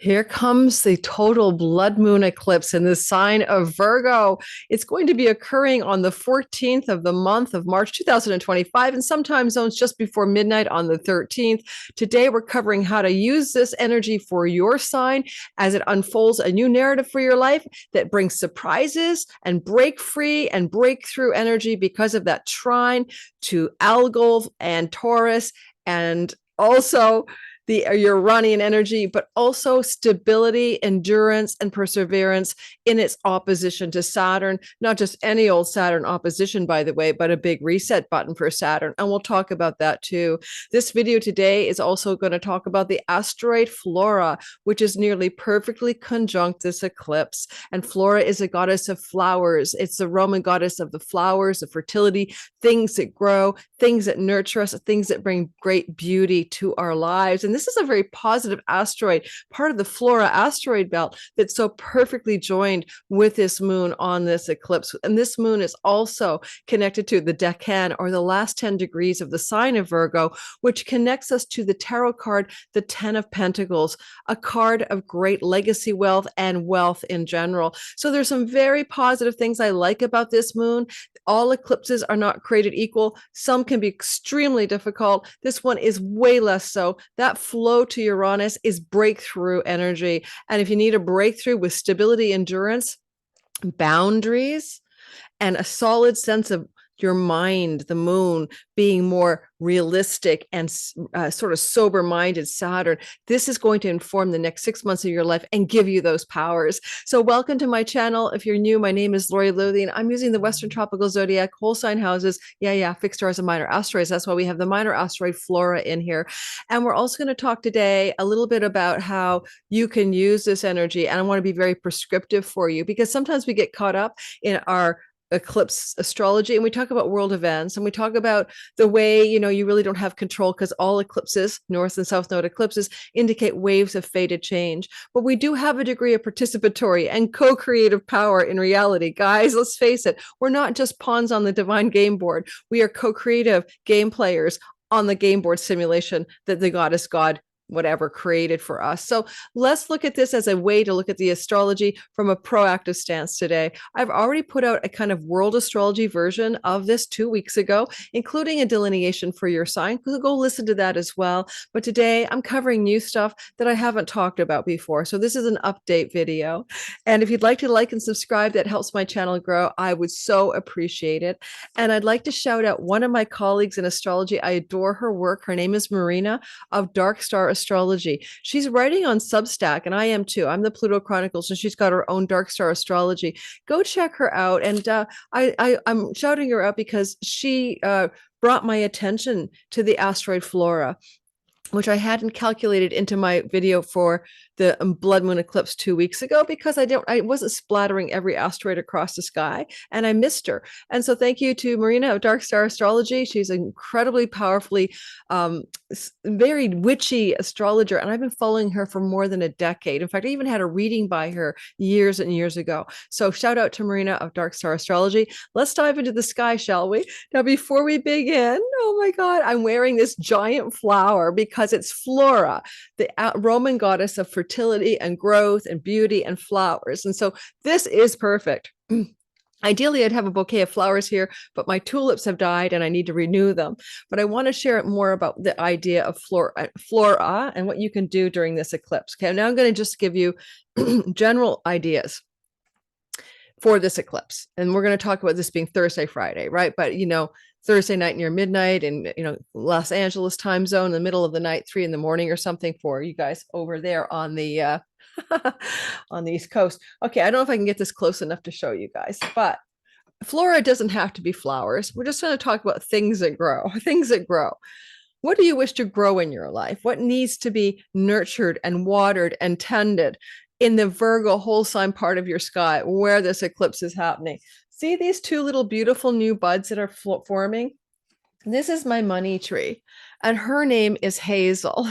Here comes the total blood moon eclipse in the sign of Virgo. It's going to be occurring on the 14th of the month of March 2025 and some time zones just before midnight on the 13th. Today, we're covering how to use this energy for your sign as it unfolds a new narrative for your life that brings surprises and break free and breakthrough energy because of that trine to Algol and Taurus, and also the Uranian energy, but also stability, endurance, and perseverance in its opposition to Saturn. Not just any old Saturn opposition, by the way, but a big reset button for Saturn. And we'll talk about that too. This video today is also going to talk about the asteroid Flora, which is nearly perfectly conjunct this eclipse. And Flora is a goddess of flowers. It's the Roman goddess of the flowers, of fertility, things that grow, things that nurture us, things that bring great beauty to our lives. And this is a very positive asteroid, part of the Flora asteroid belt that's so perfectly joined with this moon on this eclipse. And this moon is also connected to the Decan, or the last 10 degrees of the sign of Virgo, which connects us to the tarot card, the 10 of Pentacles, a card of great legacy wealth and wealth in general. So there's some very positive things I like about this moon. All eclipses are not created equal. Some can be extremely difficult. This one is way less so. That flow to Uranus is breakthrough energy. And if you need a breakthrough with stability, endurance, boundaries, and a solid sense of your mind, the moon being more realistic and sort of sober-minded Saturn, this is going to inform the next 6 months of your life and give you those powers. So welcome to my channel. If you're new, my name is Lori Lothian. I'm using the Western Tropical Zodiac, whole sign houses. Yeah, fixed stars and minor asteroids. That's why we have the minor asteroid Flora in here. And we're also going to talk today a little bit about how you can use this energy. And I want to be very prescriptive for you, because sometimes we get caught up in our eclipse astrology and we talk about world events and we talk about the way you really don't have control, because all eclipses, north and south node eclipses, indicate waves of fated change. But we do have a degree of participatory and co-creative power in reality, guys. Let's face it, we're not just pawns on the divine game board. We are co-creative game players on the game board simulation that the goddess god whatever created for us. So let's look at this as a way to look at the astrology from a proactive stance today. I've already put out a kind of world astrology version of this 2 weeks ago, including a delineation for your sign. So go listen to that as well. But today I'm covering new stuff that I haven't talked about before. So this is an update video. And if you'd like to like and subscribe, that helps my channel grow. I would so appreciate it. And I'd like to shout out one of my colleagues in astrology. I adore her work. Her name is Marina of Dark Star Astrology. She's writing on Substack, and I am too. I'm the Pluto Chronicles, and she's got her own Dark Star Astrology. Go check her out. And I'm shouting her out because she brought my attention to the asteroid Flora, which I hadn't calculated into my video for the blood moon eclipse 2 weeks ago, because I wasn't splattering every asteroid across the sky, and I missed her. And so thank you to Marina of Dark Star Astrology. She's an incredibly powerfully, very witchy astrologer, and I've been following her for more than a decade. In fact, I even had a reading by her years and years ago. So shout out to Marina of Dark Star Astrology. Let's dive into the sky, shall we? Now, before we begin, oh my God, I'm wearing this giant flower because it's Flora, the Roman goddess of fertility and growth and beauty and flowers. And so this is perfect. Ideally, I'd have a bouquet of flowers here, but my tulips have died and I need to renew them. But I want to share more about the idea of flora and what you can do during this eclipse. Okay, now I'm going to just give you general ideas for this eclipse. And we're going to talk about this being Thursday, Friday, right? But, Thursday night near midnight and, Los Angeles time zone, in the middle of the night, 3 a.m. or something for you guys over there on the on the East Coast. Okay, I don't know if I can get this close enough to show you guys, but flora doesn't have to be flowers. We're just going to talk about things that grow, things that grow. What do you wish to grow in your life? What needs to be nurtured and watered and tended in the Virgo whole sign part of your sky where this eclipse is happening? See these 2 little beautiful new buds that are forming? This is my money tree, and her name is Hazel.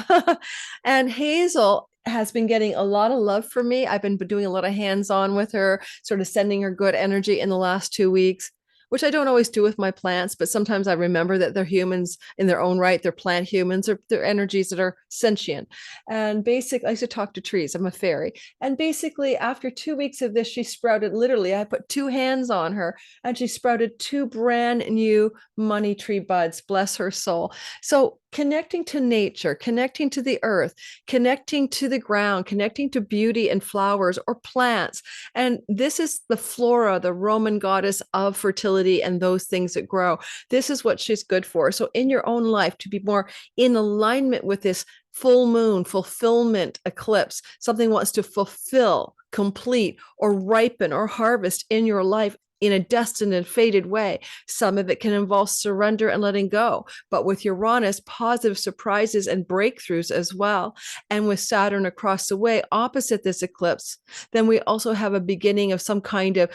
And Hazel has been getting a lot of love from me. I've been doing a lot of hands-on with her, sort of sending her good energy in the last 2 weeks. which I don't always do with my plants, but sometimes I remember that they're humans in their own right. They're plant humans, or they're energies that are sentient. And basically, I used to talk to trees. I'm a fairy. And basically, after 2 weeks of this, she sprouted, literally, I put two hands on her and she sprouted two brand new money tree buds. Bless her soul. So connecting to nature, connecting to the earth, connecting to the ground, connecting to beauty and flowers or plants. And this is the flora, the Roman goddess of fertility and those things that grow. This is what she's good for. So in your own life, to be more in alignment with this full moon fulfillment eclipse, something wants to fulfill, complete, or ripen or harvest in your life in a destined and fated way. Some of it can involve surrender and letting go, but with Uranus, positive surprises and breakthroughs as well. And with Saturn across the way, opposite this eclipse, then we also have a beginning of some kind of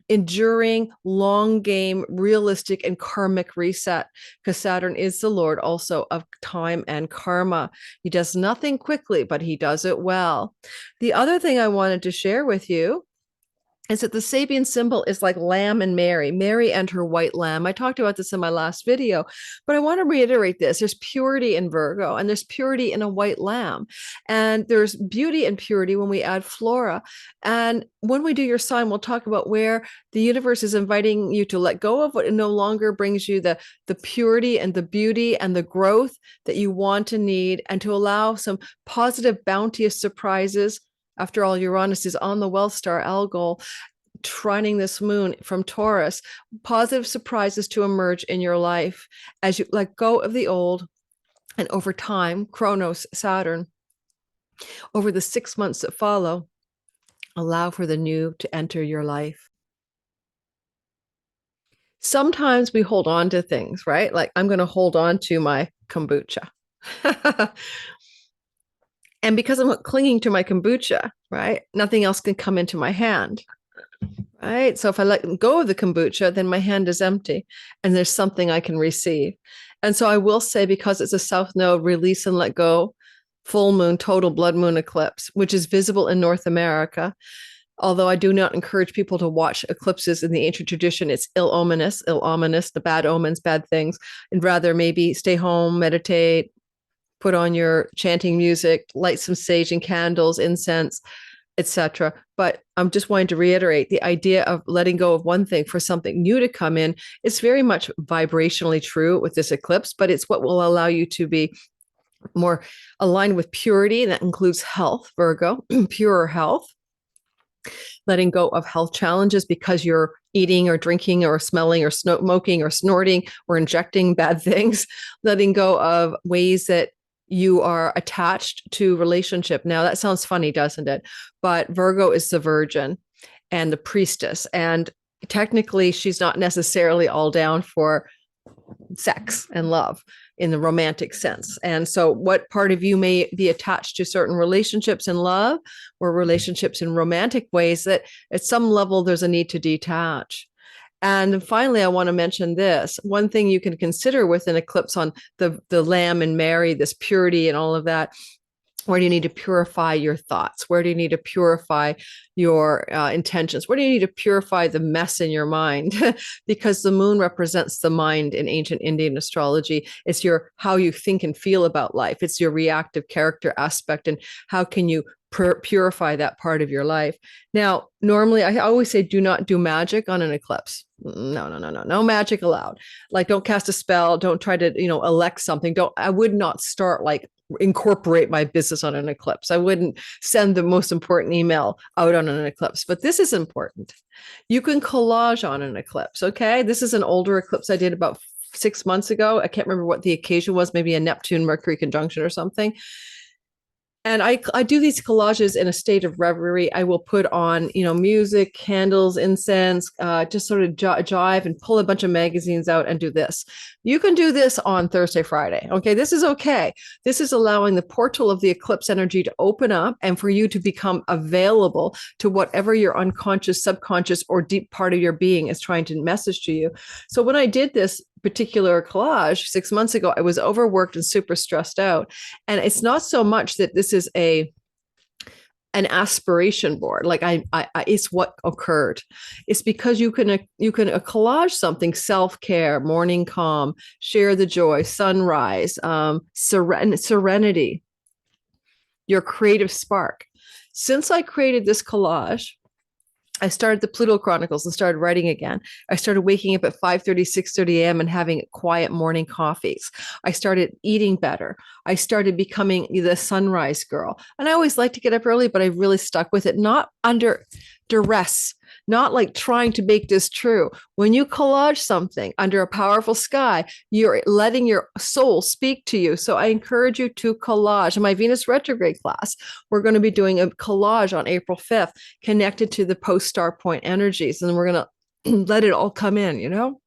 enduring, long game, realistic, and karmic reset, because Saturn is the Lord also of time and karma. He does nothing quickly, but he does it well. The other thing I wanted to share with you is that the Sabian symbol is like lamb and Mary and her white lamb. I talked about this in my last video, but I want to reiterate this. There's purity in Virgo, and there's purity in a white lamb. And there's beauty and purity when we add flora. And when we do your sign, we'll talk about where the universe is inviting you to let go of what no longer brings you the purity and the beauty and the growth that you want and need, and to allow some positive, bounteous surprises. After all, Uranus is on the wealth star Algol, trining this moon from Taurus, positive surprises to emerge in your life as you let go of the old. And over time, Chronos, Saturn, over the 6 months that follow, allow for the new to enter your life. Sometimes we hold on to things, right? Like I'm going to hold on to my kombucha. And because I'm clinging to my kombucha, right, nothing else can come into my hand, right? So if I let go of the kombucha, then my hand is empty and there's something I can receive. And so I will say, because it's a South Node, release and let go, full moon, total blood moon eclipse, which is visible in North America. Although I do not encourage people to watch eclipses in the ancient tradition, it's ominous, the bad omens, bad things, and rather maybe stay home, meditate, put on your chanting music, light some sage and candles, incense, etc. But I'm just wanting to reiterate the idea of letting go of one thing for something new to come in. It's very much vibrationally true with this eclipse, but it's what will allow you to be more aligned with purity. And that includes health, Virgo, pure health. Letting go of health challenges because you're eating or drinking or smelling or smoking or snorting or injecting bad things. Letting go of ways that you are attached to relationship. Now that sounds funny, doesn't it? But Virgo is the virgin and the priestess. And technically she's not necessarily all down for sex and love in the romantic sense. And so what part of you may be attached to certain relationships in love or relationships in romantic ways that at some level there's a need to detach. And finally, I want to mention this. One thing you can consider with an eclipse on the Lamb and Mary, this purity and all of that. Where do you need to purify your thoughts? Where do you need to purify your intentions? Where do you need to purify the mess in your mind? Because the moon represents the mind in ancient Indian astrology. It's your how you think and feel about life. It's your reactive character aspect, and how can you purify that part of your life. Now, normally I always say do not do magic on an eclipse. No magic allowed. Like don't cast a spell, don't try to, elect something. I would not start like incorporate my business on an eclipse. I wouldn't send the most important email out on an eclipse, but this is important. You can collage on an eclipse. Okay. This is an older eclipse I did about 6 months ago. I can't remember what the occasion was, maybe a Neptune Mercury conjunction or something. And I do these collages in a state of reverie. I will put on, music, candles, incense, just sort of jive and pull a bunch of magazines out and do this. You can do this on Thursday, Friday. Okay, this is okay. This is allowing the portal of the eclipse energy to open up and for you to become available to whatever your unconscious, subconscious, or deep part of your being is trying to message to you. So when I did this particular collage 6 months ago, I was overworked and super stressed out. And it's not so much that this is a an aspiration board. Like it's what occurred. It's because you can collage something: self-care, morning calm, share the joy, sunrise, serenity, your creative spark. Since I created this collage, I started the Pluto Chronicles and started writing again. I started waking up at 5:30, 6:30 a.m. and having quiet morning coffees. I started eating better. I started becoming the sunrise girl. And I always like to get up early, but I really stuck with it, not under duress, not like trying to make this true. When you collage something under a powerful sky, you're letting your soul speak to you. So I encourage you to collage. In my Venus retrograde class, we're going to be doing a collage on April 5th connected to the post-star point energies. And we're going to let it all come in, you know?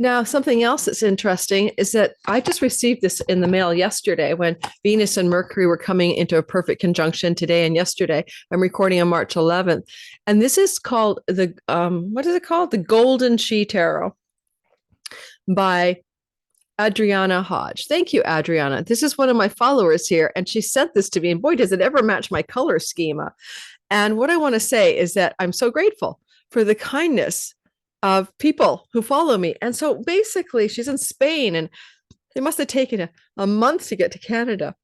Now, something else that's interesting is that I just received this in the mail yesterday when Venus and Mercury were coming into a perfect conjunction today and yesterday. I'm recording on March 11th. And this is called what is it called? The Golden She Tarot by Adriana Hodge. Thank you, Adriana. This is one of my followers here, and she sent this to me. And boy, does it ever match my color schema. And what I want to say is that I'm so grateful for the kindness of people who follow me. And so basically, she's in Spain, and it must have taken a month to get to Canada.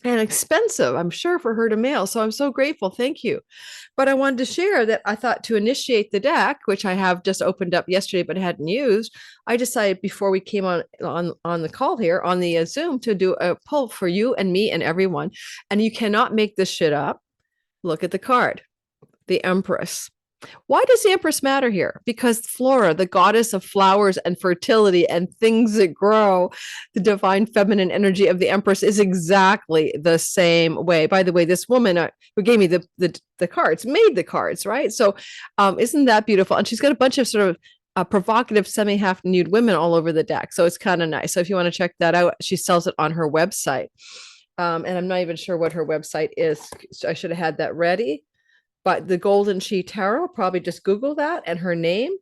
And expensive, I'm sure, for her to mail. So I'm so grateful. Thank you. But I wanted to share that I thought to initiate the deck, which I have just opened up yesterday but hadn't used, I decided before we came on the call here, on the Zoom, to do a pull for you and me and everyone. And you cannot make this shit up. Look at the card, the Empress. Why does the Empress matter here? Because Flora, the goddess of flowers and fertility and things that grow, the divine feminine energy of the Empress is exactly the same way. By the way, this woman who gave me the cards made the cards, right? So isn't that beautiful? And she's got a bunch of sort of provocative semi-half nude women all over the deck. So it's kind of nice. So if you want to check that out, she sells it on her website. And I'm not even sure what her website is. I should have had that ready. But the Golden She Tarot, probably just Google that, and her name,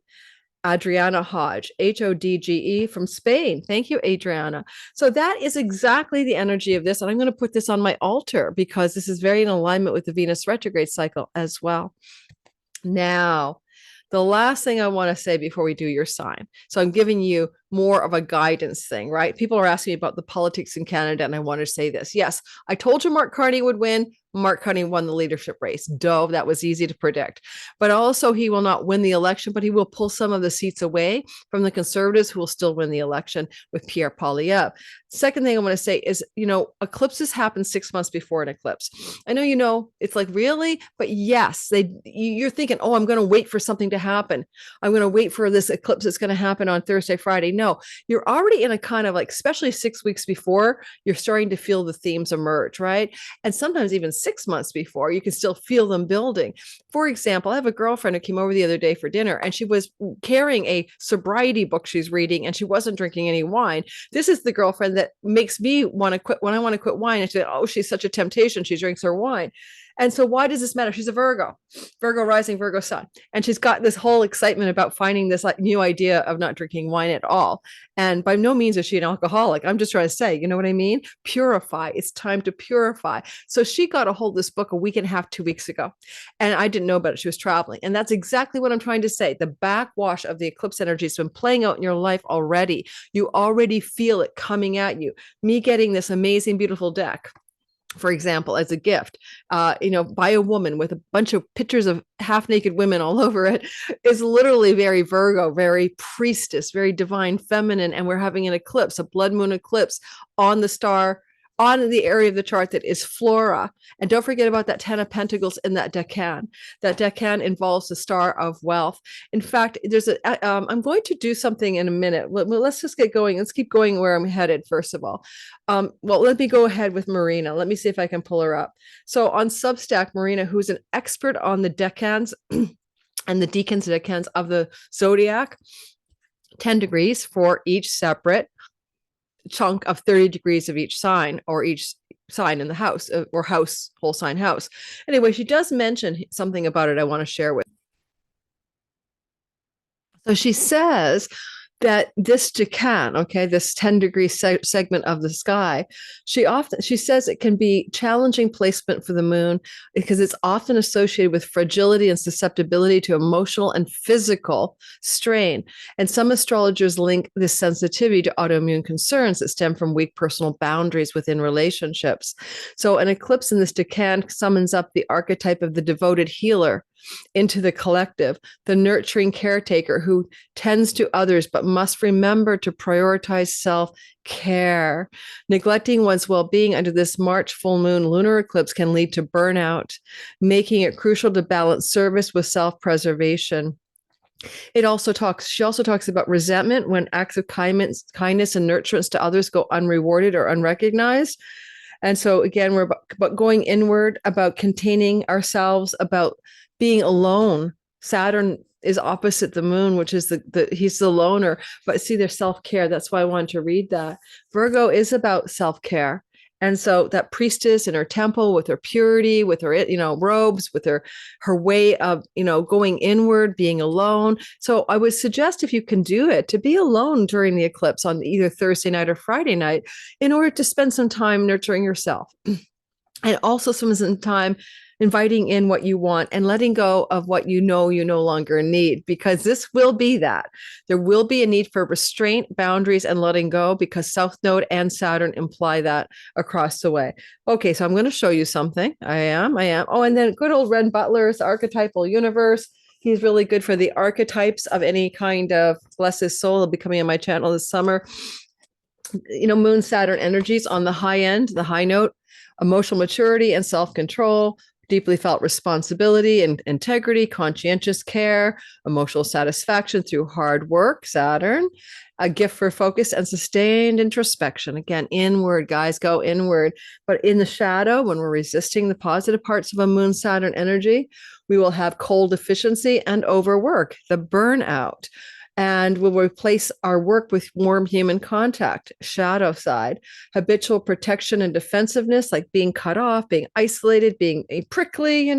Adriana Hodge, Hodge from Spain. Thank you, Adriana. So that is exactly the energy of this. And I'm going to put this on my altar because this is very in alignment with the Venus retrograde cycle as well. Now, the last thing I want to say before we do your sign. So I'm giving you more of a guidance thing, right? People are asking me about the politics in Canada, and I want to say this. Yes, I told you Mark Carney would win. Mark Carney won the leadership race. Duh, that was easy to predict. But also, he will not win the election, but he will pull some of the seats away from the Conservatives, who will still win the election with Pierre Poilievre. Second thing I want to say is, eclipses happen 6 months before an eclipse. I know, it's like, really? But yes, you're thinking, oh, I'm going to wait for something to happen. I'm going to wait for this eclipse that's going to happen on Thursday, Friday. No, you're already in a kind of like, especially 6 weeks before, you're starting to feel the themes emerge, right? And sometimes even 6 months before, you can still feel them building. For example, I have a girlfriend who came over the other day for dinner, and she was carrying a sobriety book she's reading, and she wasn't drinking any wine. This is the girlfriend that makes me want to quit when I want to quit wine. And she said, oh, she's such a temptation. She drinks her wine. And so why does this matter? She's a Virgo rising, Virgo sun. And she's got this whole excitement about finding this like new idea of not drinking wine at all. And by no means is she an alcoholic. I'm just trying to say, you know what I mean? Purify. It's time to purify. So she got a hold of this book a week and a half, 2 weeks ago. And I didn't know about it. She was traveling. And that's exactly what I'm trying to say. The backwash of the eclipse energy has been playing out in your life already. You already feel it coming at you. Me getting this amazing, beautiful deck, for example, as a gift, by a woman with a bunch of pictures of half-naked women all over it, is literally very Virgo, very priestess, very divine feminine. And we're having an eclipse, a blood moon eclipse on the star, on the area of the chart that is Flora. And don't forget about that 10 of Pentacles in that Decan. That Decan involves the star of wealth. In fact, I'm going to do something in a minute. Let's just get going. Let's keep going where I'm headed, first of all. Let me go ahead with Marina. Let me see if I can pull her up. So on Substack, Marina, who's an expert on the decans and the decans of the Zodiac, 10 degrees for each separate chunk of 30 degrees of each sign, or each sign in the house, or house, whole sign house. Anyway, she does mention something about it I want to share with. So she says that this Decan, okay, this 10-degree segment of the sky, she says it can be challenging placement for the moon because it's often associated with fragility and susceptibility to emotional and physical strain. And some astrologers link this sensitivity to autoimmune concerns that stem from weak personal boundaries within relationships. So an eclipse in this Decan summons up the archetype of the devoted healer into the collective, the nurturing caretaker who tends to others but must remember to prioritize self-care. Neglecting one's well-being under this March full moon lunar eclipse can lead to burnout, making it crucial to balance service with self-preservation. She also talks about resentment when acts of kindness and nurturance to others go unrewarded or unrecognized. And so again, we're about going inward, about containing ourselves, about being alone. Saturn is opposite the moon, which is he's the loner. But see, there's self-care. That's why I wanted to read that. Virgo is about self-care. And so that priestess in her temple with her purity, with her, robes, with her way of, going inward, being alone. So I would suggest, if you can do it, to be alone during the eclipse on either Thursday night or Friday night in order to spend some time nurturing yourself. And also some time inviting in what you want and letting go of what you no longer need, because this will be that. There will be a need for restraint, boundaries, and letting go, because South Node and Saturn imply that across the way. Okay, so I'm going to show you something. I am. Oh, and then good old Renn Butler's Archetypal Universe. He's really good for the archetypes of any kind of, bless his soul. He'll be coming on my channel this summer. Moon Saturn energies on the high end, the high note, emotional maturity and self-control, deeply felt responsibility and integrity, conscientious care, emotional satisfaction through hard work, Saturn, a gift for focus and sustained introspection. Again, inward, guys, go inward. But in the shadow, when we're resisting the positive parts of a moon Saturn energy, we will have cold efficiency and overwork, the burnout. And we'll replace our work with warm human contact, shadow side, habitual protection and defensiveness, like being cut off, being isolated, being prickly,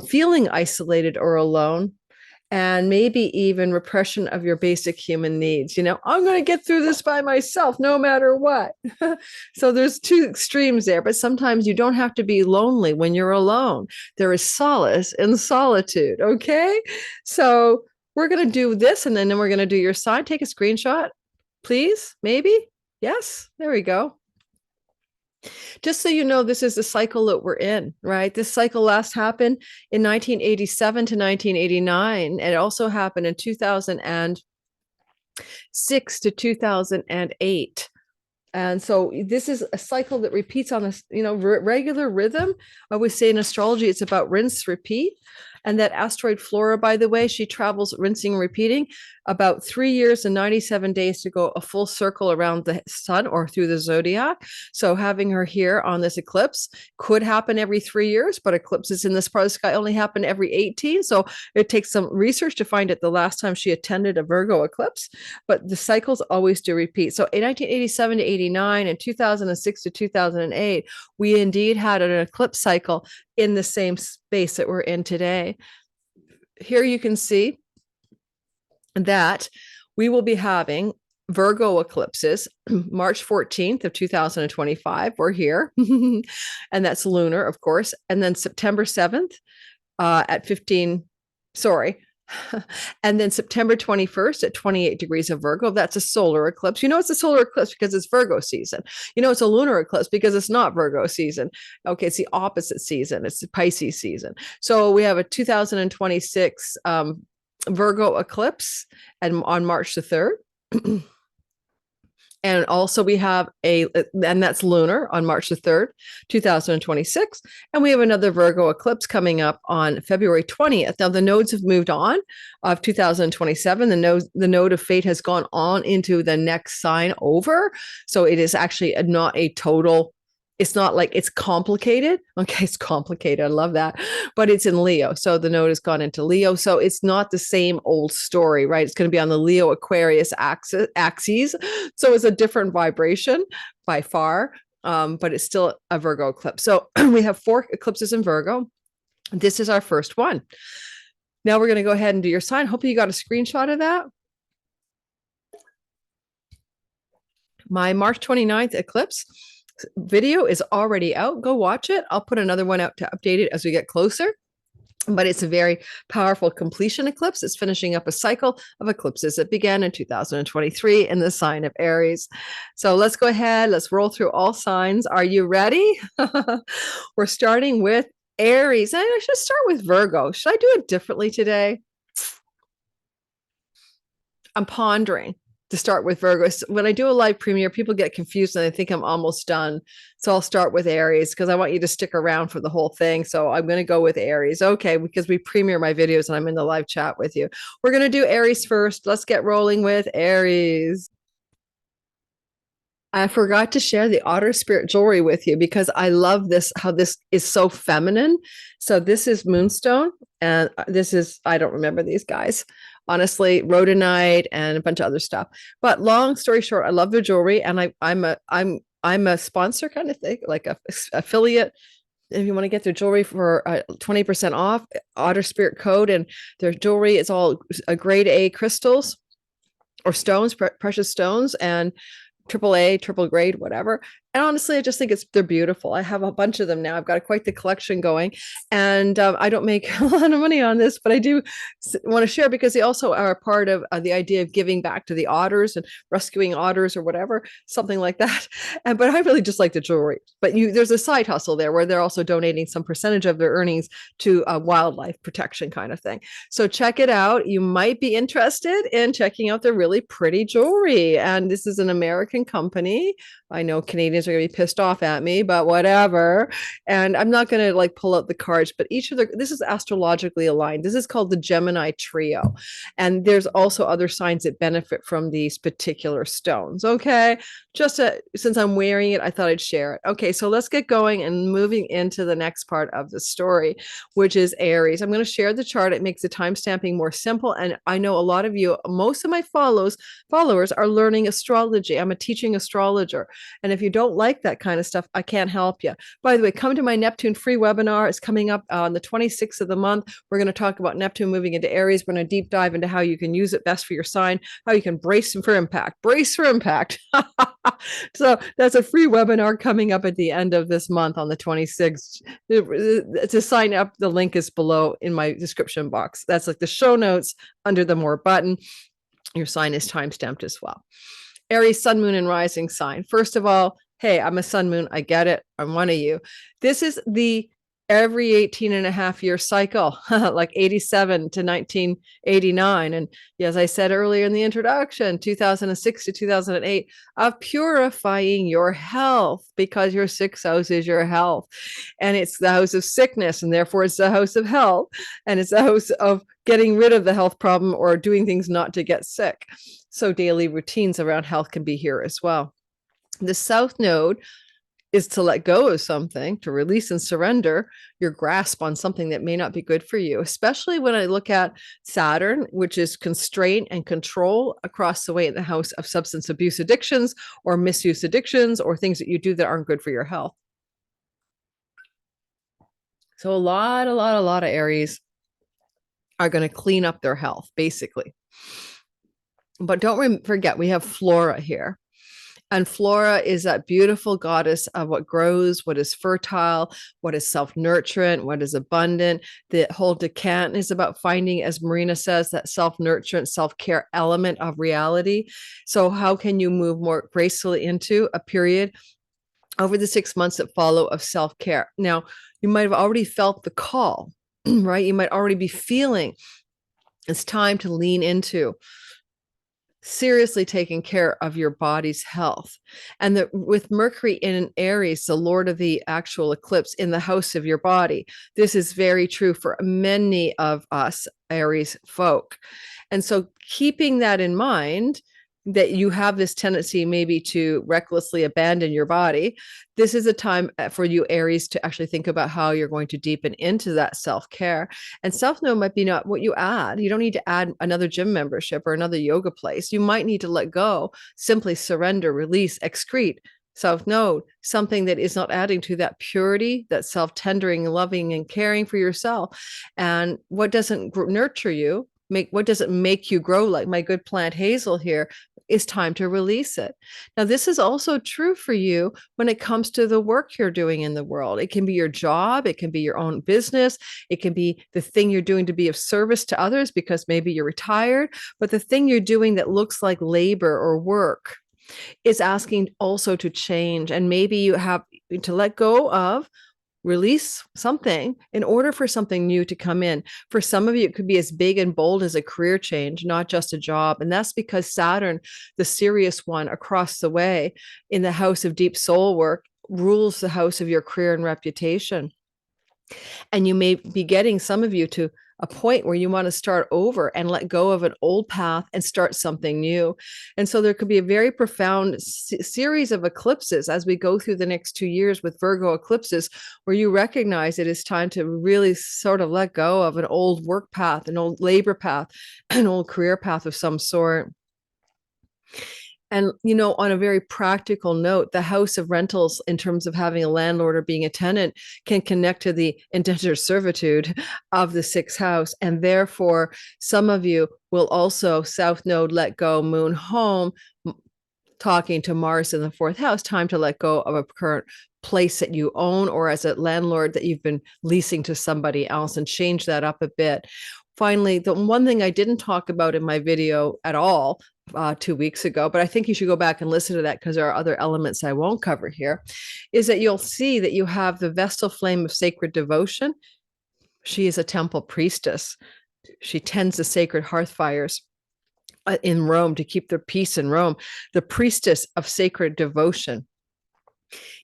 feeling isolated or alone, and maybe even repression of your basic human needs. I'm going to get through this by myself, no matter what. So there's two extremes there, but sometimes you don't have to be lonely when you're alone. There is solace in solitude. Okay. So we're going to do this, and then we're going to do your sign. Take a screenshot, please. Maybe. Yes. There we go. Just so you know, this is the cycle that we're in, right? This cycle last happened in 1987 to 1989. And it also happened in 2006 to 2008. And so this is a cycle that repeats on a regular rhythm. I always say in astrology, it's about rinse, repeat. And that asteroid Flora, by the way, she travels rinsing and repeating about 3 years and 97 days to go a full circle around the sun or through the zodiac. So having her here on this eclipse could happen every 3 years, but eclipses in this part of the sky only happen every 18. So it takes some research to find it the last time she attended a Virgo eclipse, but the cycles always do repeat. So in 1987 to 89 and 2006 to 2008, we indeed had an eclipse cycle in the same space that we're in today. Here you can see that we will be having Virgo eclipses March 14th of 2025. We're here. And that's lunar, of course. And then September 7th at 15, sorry. And then September 21st at 28 degrees of Virgo. That's a solar eclipse. It's a solar eclipse because it's Virgo season. It's a lunar eclipse because it's not Virgo season. Okay, it's the opposite season. It's the Pisces season. So we have a 2026 Virgo eclipse on March the 3rd. And also we have and that's lunar on March the 3rd, 2026. And we have another Virgo eclipse coming up on February 20th. Now the nodes have moved on of 2027. The node of fate has gone on into the next sign over. So it is actually not a total, it's not like it's complicated. Okay, it's complicated. I love that. But it's in Leo. So the node has gone into Leo. So it's not the same old story, right? It's going to be on the Leo Aquarius axes. So it's a different vibration by far, but it's still a Virgo eclipse. So we have 4 eclipses in Virgo. This is our first one. Now we're going to go ahead and do your sign. Hopefully you got a screenshot of that. My March 29th eclipse video is already out. Go watch it. I'll put another one out to update it as we get closer. But it's a very powerful completion eclipse. It's finishing up a cycle of eclipses that began in 2023 in the sign of Aries. So let's go ahead. Let's roll through all signs. Are you ready? We're starting with Aries. And I should start with Virgo. Should I do it differently today? I'm pondering to start with Virgo. When I do a live premiere, people get confused and they think I'm almost done. So I'll start with Aries because I want you to stick around for the whole thing. So I'm going to go with Aries. Okay, because we premiere my videos and I'm in the live chat with you. We're going to do Aries first. Let's get rolling with Aries. I forgot to share the otter spirit jewelry with you because I love this, how this is so feminine. So this is Moonstone and this is, I don't remember these guys. Honestly, rhodonite and a bunch of other stuff. But long story short, I love the jewelry, and I'm a sponsor kind of thing, like a affiliate. If you want to get their jewelry for 20% off, Otter Spirit code, and their jewelry is all a grade A crystals or stones, precious stones, and AAA, triple grade, whatever. And honestly, I just think they're beautiful. I have a bunch of them now. I've got quite the collection going, and I don't make a lot of money on this, but I do want to share because they also are a part of the idea of giving back to the otters and rescuing otters or whatever, something like that. But I really just like the jewelry. But there's a side hustle there where they're also donating some percentage of their earnings to wildlife protection kind of thing. So check it out. You might be interested in checking out their really pretty jewelry. And this is an American company. I know Canadians are going to be pissed off at me, but whatever. And I'm not going to like pull out the cards, but this is astrologically aligned. This is called the Gemini trio. And there's also other signs that benefit from these particular stones. Okay. Since I'm wearing it, I thought I'd share it. Okay. So let's get going and moving into the next part of the story, which is Aries. I'm going to share the chart. It makes the timestamping more simple. And I know a lot of you, most of my followers are learning astrology. I'm a teaching astrologer. And if you don't like that kind of stuff, I can't help you. By the way, come to my Neptune free webinar. It's coming up on the 26th of the month. We're going to talk about Neptune moving into Aries. We're going to deep dive into how you can use it best for your sign, how you can brace for impact. Brace for impact. So that's a free webinar coming up at the end of this month on the 26th. To sign up, the link is below in my description box. That's like the show notes under the More button. Your sign is timestamped as well. Aries, sun, moon, and rising sign. First of all, hey, I'm a sun, moon. I get it. I'm one of you. This is the every 18 and a half year cycle, like 87 to 1989. And as I said earlier in the introduction, 2006 to 2008, of purifying your health, because your sixth house is your health. And it's the house of sickness, and therefore it's the house of health. And it's the house of getting rid of the health problem or doing things not to get sick. So daily routines around health can be here as well. The South Node is to let go of something, to release and surrender your grasp on something that may not be good for you, especially when I look at Saturn, which is constraint and control across the way in the house of substance abuse addictions or misuse addictions or things that you do that aren't good for your health. So a lot of Aries are going to clean up their health, basically. But don't forget, we have Flora here. And Flora is that beautiful goddess of what grows, what is fertile, what is self-nurturant, what is abundant. The whole Decan is about finding, as Marina says, that self-nurturant, self-care element of reality. So how can you move more gracefully into a period over the 6 months that follow of self-care? Now, you might have already felt the call, right? You might already be feeling it's time to lean into seriously taking care of your body's health. And with Mercury in Aries, the Lord of the actual eclipse, in the house of your body, this is very true for many of us Aries folk. And so keeping that in mind, that you have this tendency maybe to recklessly abandon your body, this is a time for you Aries to actually think about how you're going to deepen into that self-care. And self-know might be not what you add. You don't need to add another gym membership or another yoga place. You might need to let go, simply surrender, release, excrete, self-know, something that is not adding to that purity, that self-tendering, loving, and caring for yourself. And what doesn't nurture you what doesn't make you grow, like my good plant Hazel here. It's time to release it. Now, this is also true for you when it comes to the work you're doing in the world. It can be your job, it can be your own business, it can be the thing you're doing to be of service to others because maybe you're retired, but the thing you're doing that looks like labor or work is asking also to change. And maybe you have to let go of, release something in order for something new to come in. For some of you, it could be as big and bold as a career change, not just a job. And that's because Saturn, the serious one across the way in the house of deep soul work, rules the house of your career and reputation. And you may be getting, some of you, to a point where you want to start over and let go of an old path and start something new. And so there could be a very profound series of eclipses as we go through the next 2 years with Virgo eclipses, where you recognize it is time to really sort of let go of an old work path, an old labor path, an old career path of some sort. And, on a very practical note, the house of rentals, in terms of having a landlord or being a tenant, can connect to the indentured servitude of the sixth house. And therefore, some of you will also South Node, let go, Moon home, talking to Mars in the fourth house, time to let go of a current place that you own, or as a landlord that you've been leasing to somebody else, and change that up a bit. Finally, the one thing I didn't talk about in my video at all 2 weeks ago, but I think you should go back and listen to that because there are other elements I won't cover here, is that you'll see that you have the Vestal flame of sacred devotion. She is a temple priestess. She tends the sacred hearth fires in Rome to keep the peace in Rome. The priestess of sacred devotion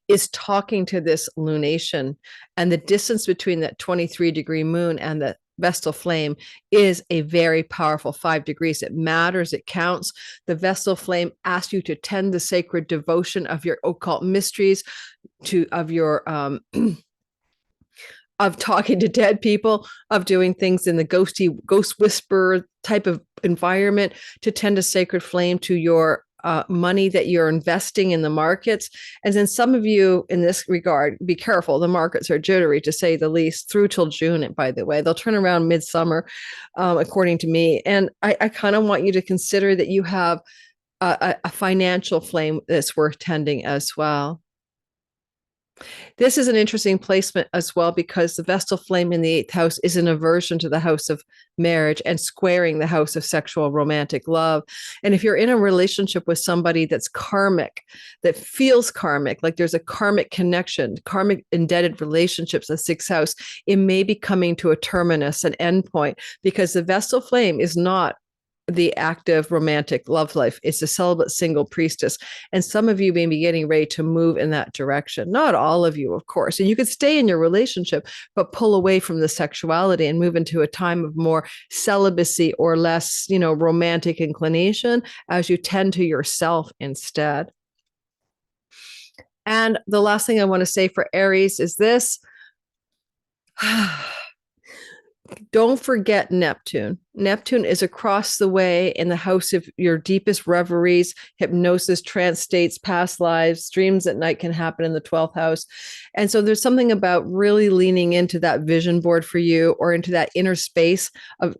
is talking to this lunation, and the distance between that 23-degree moon and the Vestal flame is a very powerful 5 degrees. It matters. It counts. The Vestal flame asks you to tend the sacred devotion of your occult mysteries, of your of talking to dead people, of doing things in the ghost whisperer type of environment, to tend a sacred flame to your money that you're investing in the markets. And then some of you in this regard, be careful. The markets are jittery, to say the least, through till June, by the way. They'll turn around midsummer, according to me. And I kind of want you to consider that you have a financial flame that's worth tending as well. This is an interesting placement as well, because the Vestal flame in the 8th house is an aversion to the house of marriage and squaring the house of sexual romantic love. And if you're in a relationship with somebody that's karmic, that feels karmic, like there's a karmic connection, karmic indebted relationships, the 6th house, it may be coming to a terminus, an endpoint, because the Vestal flame is not the active romantic love life. It's a celibate single priestess. And some of you may be getting ready to move in that direction. Not all of you, of course. And you could stay in your relationship, but pull away from the sexuality and move into a time of more celibacy or less, romantic inclination, as you tend to yourself instead. And the last thing I want to say for Aries is this. Don't forget Neptune. Neptune is across the way in the house of your deepest reveries, hypnosis, trance states, past lives, dreams at night can happen in the 12th house. And so there's something about really leaning into that vision board for you, or into that inner space of,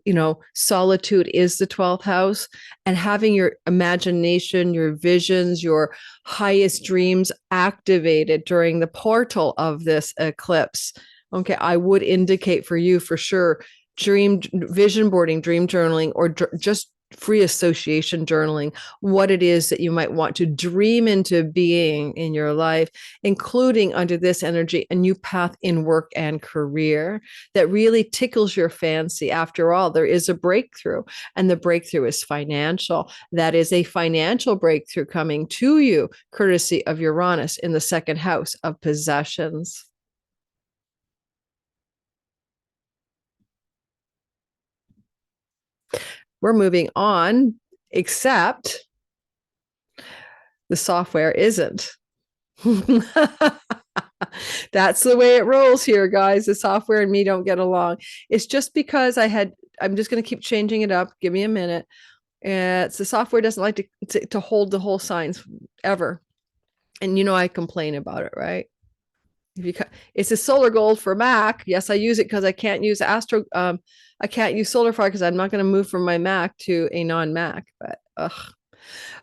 solitude is the 12th house, and having your imagination, your visions, your highest dreams activated during the portal of this eclipse. Okay, I would indicate for you for sure vision boarding, dream journaling, or just free association journaling, what it is that you might want to dream into being in your life, including under this energy, a new path in work and career that really tickles your fancy. After all, there is a breakthrough, and the breakthrough is financial. That is a financial breakthrough coming to you, courtesy of Uranus in the 2nd house of possessions. We're moving on, except the software isn't. That's the way it rolls here, guys. The software and me don't get along. It's just because I'm just going to keep changing it up. Give me a minute. It's the software doesn't like to hold the whole signs ever. And I complain about it, right? It's a solar gold for Mac. Yes, I use it because I can't use I can't use SolarFire because I'm not going to move from my Mac to a non-Mac. But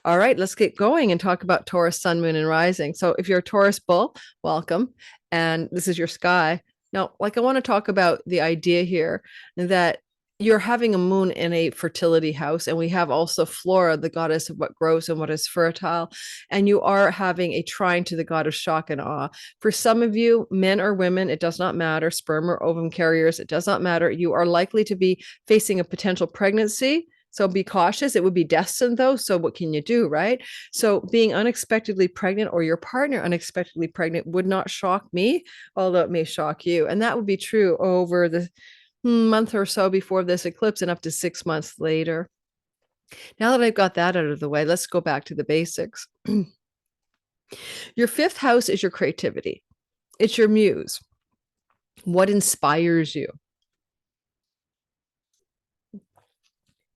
all right, let's get going and talk about Taurus, Sun, Moon, and Rising. So if you're a Taurus bull, welcome, and this is your sky. Now, like I want to talk about the idea here that you're having a moon in a fertility house, and we have also Flora, the goddess of what grows and what is fertile, and you are having a trine to the god of shock and awe. For some of you, men or women, it does not matter, sperm or ovum carriers, it does not matter. You are likely to be facing a potential pregnancy. So be cautious. It would be destined though. So what can you do, right? So being unexpectedly pregnant or your partner unexpectedly pregnant would not shock me, although it may shock you. And that would be true over the month or so before this eclipse and up to 6 months later. Now that I've got that out of the way, let's go back to the basics. Your fifth house is your creativity. It's your muse. What inspires you?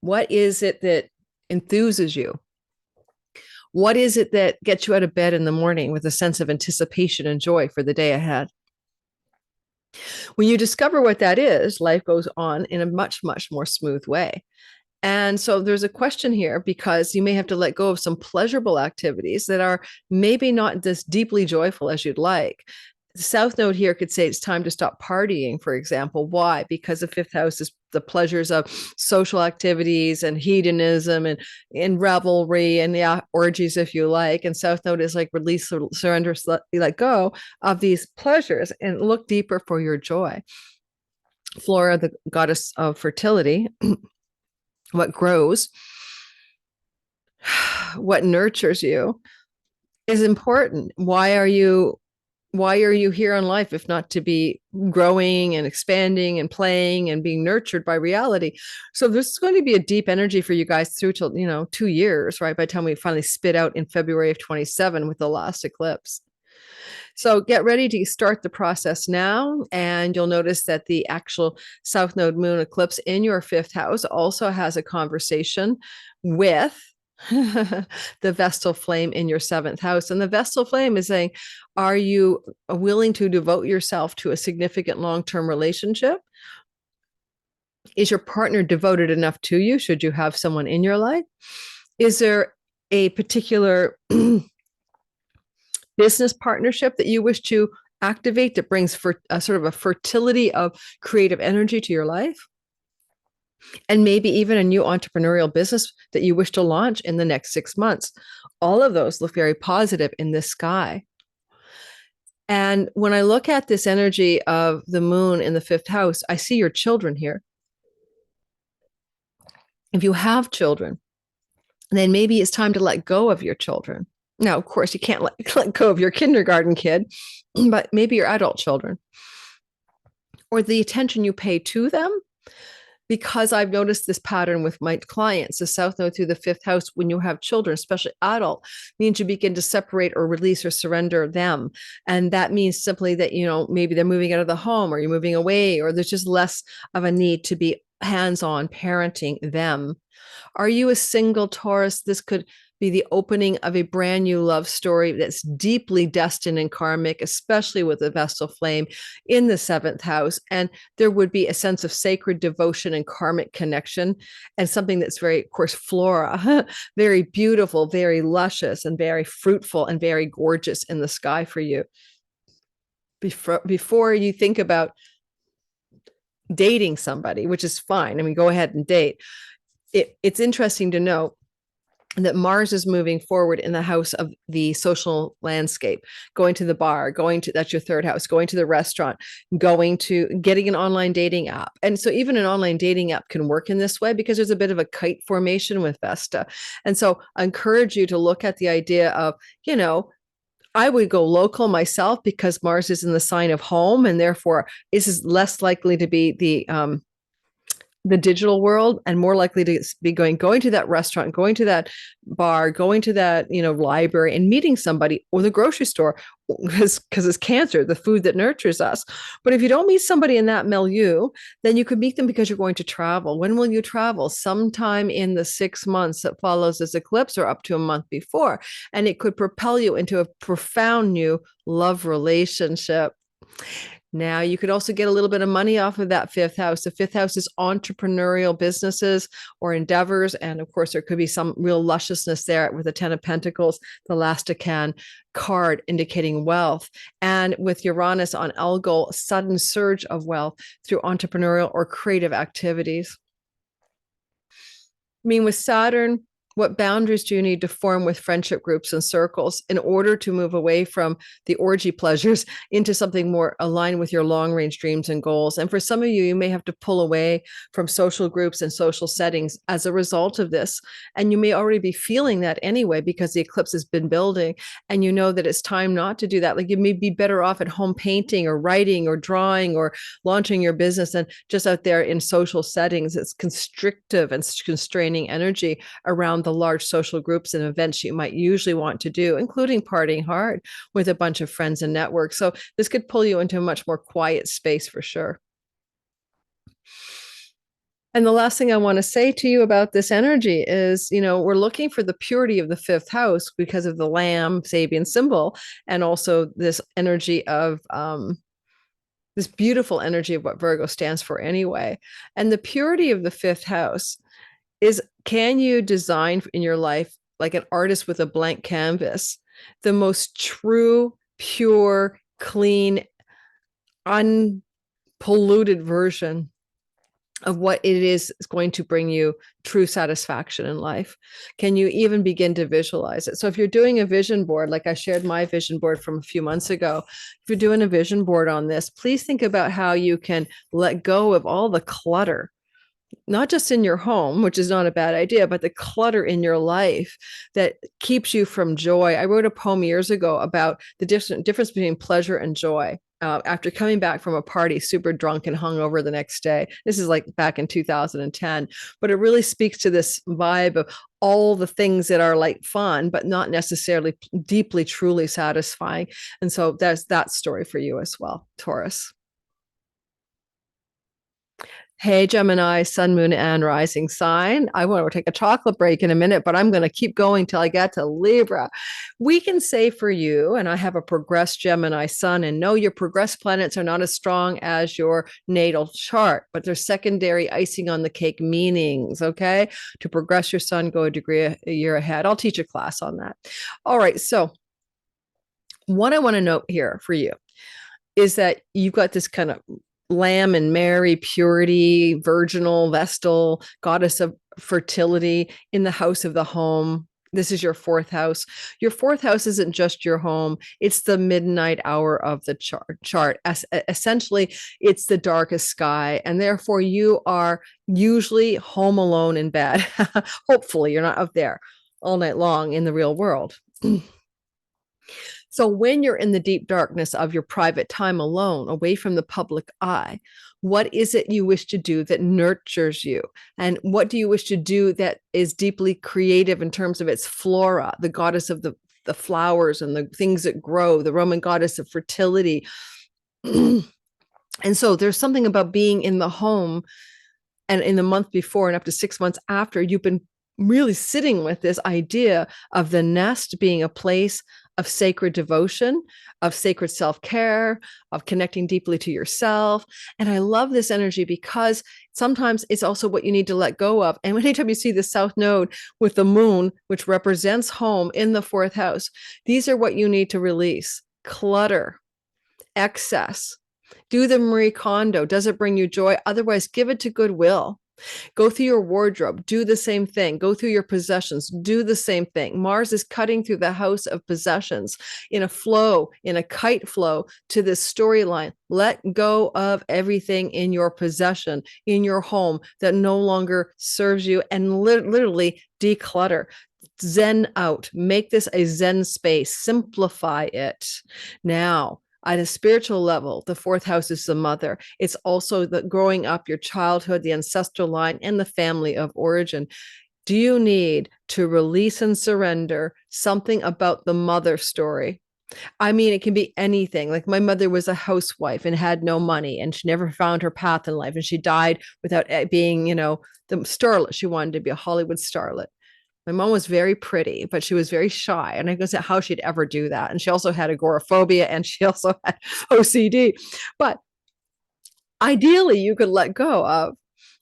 What is it that enthuses you? What is it that gets you out of bed in the morning with a sense of anticipation and joy for the day ahead? When you discover what that is, life goes on in a much, much more smooth way. And so there's a question here because you may have to let go of some pleasurable activities that are maybe not as deeply joyful as you'd like. The South Node here could say it's time to stop partying, for example. Why? Because the fifth house is the pleasures of social activities and hedonism and revelry and orgies, if you like. And South Node is like release, surrender, let go of these pleasures and look deeper for your joy. Flora, the goddess of fertility, what grows, what nurtures you is important. Why are you here on life if not to be growing and expanding and playing and being nurtured by reality? So this is going to be a deep energy for you guys through till 2 years, right? By the time we finally spit out in February of 27 with the last eclipse. So get ready to start the process now. And you'll notice that the actual South Node moon eclipse in your fifth house also has a conversation with the Vestal flame in your seventh house. And the Vestal flame is saying, are you willing to devote yourself to a significant long-term relationship? Is your partner devoted enough to you? Should you have someone in your life? Is there a particular business partnership that you wish to activate that brings a sort of a fertility of creative energy to your life? And maybe even a new entrepreneurial business that you wish to launch in the next 6 months. All of those look very positive in this sky. And when I look at this energy of the moon in the fifth house, I see your children here. If you have children, then maybe it's time to let go of your children. Now, of course, you can't let go of your kindergarten kid, but maybe your adult children or the attention you pay to them. Because I've noticed this pattern with my clients, the South Node through the fifth house, when you have children, especially adult, means you begin to separate or release or surrender them. And that means simply that, maybe they're moving out of the home or you're moving away, or there's just less of a need to be hands-on parenting them. Are you a single Taurus? This could be the opening of a brand new love story that's deeply destined and karmic, especially with the Vestal flame in the seventh house. And there would be a sense of sacred devotion and karmic connection, and something that's very, of course, flora, very beautiful, very luscious, and very fruitful and very gorgeous in the sky for you. Before you think about dating somebody, which is fine. I mean, go ahead and date. It's interesting to know that Mars is moving forward in the house of the social landscape, going to the bar, that's your third house, going to the restaurant, getting an online dating app. And so even an online dating app can work in this way because there's a bit of a kite formation with Vesta. And so I encourage you to look at the idea of, I would go local myself because Mars is in the sign of home, and therefore this is less likely to be the digital world and more likely to be going to that restaurant, going to that bar, going to that, library and meeting somebody, or the grocery store, because it's Cancer, the food that nurtures us. But if you don't meet somebody in that milieu, then you could meet them because you're going to travel. When will you travel? Sometime in the 6 months that follows this eclipse or up to a month before. And it could propel you into a profound new love relationship. Now, you could also get a little bit of money off of that fifth house. The fifth house is entrepreneurial businesses or endeavors. And of course, there could be some real lusciousness there with the 10 of Pentacles, the last Decan card indicating wealth. And with Uranus on Algol, sudden surge of wealth through entrepreneurial or creative activities. I mean, with Saturn, what boundaries do you need to form with friendship groups and circles in order to move away from the orgy pleasures into something more aligned with your long range dreams and goals? And for some of you, you may have to pull away from social groups and social settings as a result of this. And you may already be feeling that anyway, because the eclipse has been building and you know that it's time not to do that. Like you may be better off at home painting or writing or drawing or launching your business and just out there in social settings. It's constrictive and constraining energy around the large social groups and events you might usually want to do, including partying hard with a bunch of friends and networks. So this could pull you into a much more quiet space for sure. And the last thing I want to say to you about this energy is, we're looking for the purity of the fifth house because of the lamb Sabian symbol, and also this energy of this beautiful energy of what Virgo stands for anyway. And the purity of the fifth house is, can you design in your life like an artist with a blank canvas, the most true, pure, clean, unpolluted version of what it is going to bring you true satisfaction in life? Can you even begin to visualize it? So if you're doing a vision board, like I shared my vision board from a few months ago, if you're doing a vision board on this, please think about how you can let go of all the clutter, not just in your home, which is not a bad idea, but the clutter in your life that keeps you from joy. I wrote a poem years ago about the difference between pleasure and joy. After coming back from a party super drunk and hungover the next day. This is like back in 2010, but it really speaks to this vibe of all the things that are like fun, but not necessarily deeply, truly satisfying. And so there's that story for you as well, Taurus. Hey, Gemini, sun, moon, and rising sign. I want to take a chocolate break in a minute, but I'm going to keep going till I get to Libra. We can say for you, and I have a progressed Gemini sun, and no, your progressed planets are not as strong as your natal chart, but they're secondary icing on the cake meanings, okay? To progress your sun, go a degree a year ahead. I'll teach a class on that. All right, so what I want to note here for you is that you've got this kind of Lamb and Mary, purity, virginal, vestal, goddess of fertility in the house of the home. This is your fourth house. Your fourth house isn't just your home. It's the midnight hour of the chart. Essentially, it's the darkest sky. And therefore, you are usually home alone in bed. Hopefully, you're not out there all night long in the real world. So when you're in the deep darkness of your private time alone, away from the public eye, what is it you wish to do that nurtures you? And what do you wish to do that is deeply creative in terms of its flora, the goddess of the flowers and the things that grow, the Roman goddess of fertility? And so there's something about being in the home, and in the month before and up to 6 months after, you've been really sitting with this idea of the nest being a place of sacred devotion, of sacred self-care, of connecting deeply to yourself. And I love this energy because sometimes it's also what you need to let go of. And anytime you see the South Node with the moon, which represents home in the fourth house, these are what you need to release: clutter, excess. Do the Marie Kondo. Does it bring you joy? Otherwise, give it to Goodwill. Go through your wardrobe, do the same thing. Go through your possessions, do the same thing. Mars is cutting through the house of possessions in a flow, in a kite flow to this storyline. Let go of everything in your possession, in your home that no longer serves you, and literally declutter. Zen out. Make this a Zen space. Simplify it. Now, at a spiritual level, the fourth house is the mother. It's also the growing up, your childhood, the ancestral line, and the family of origin. Do you need to release and surrender something about the mother story? I mean, it can be anything. Like my mother was a housewife and had no money, and she never found her path in life. And she died without being, the starlet. She wanted to be a Hollywood starlet. My mom was very pretty, but she was very shy. And I don't know how she'd ever do that. And she also had agoraphobia and she also had OCD. But ideally, you could let go of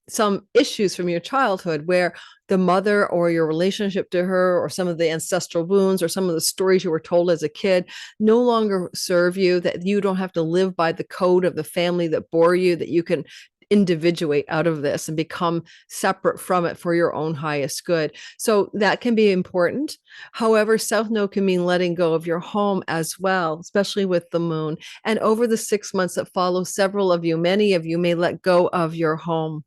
some issues from your childhood where the mother or your relationship to her or some of the ancestral wounds or some of the stories you were told as a kid no longer serve you, that you don't have to live by the code of the family that bore you, that you can individuate out of this and become separate from it for your own highest good. So that can be important. However, South Node can mean letting go of your home as well, especially with the moon. And over the 6 months that follow, several of you, many of you may let go of your home.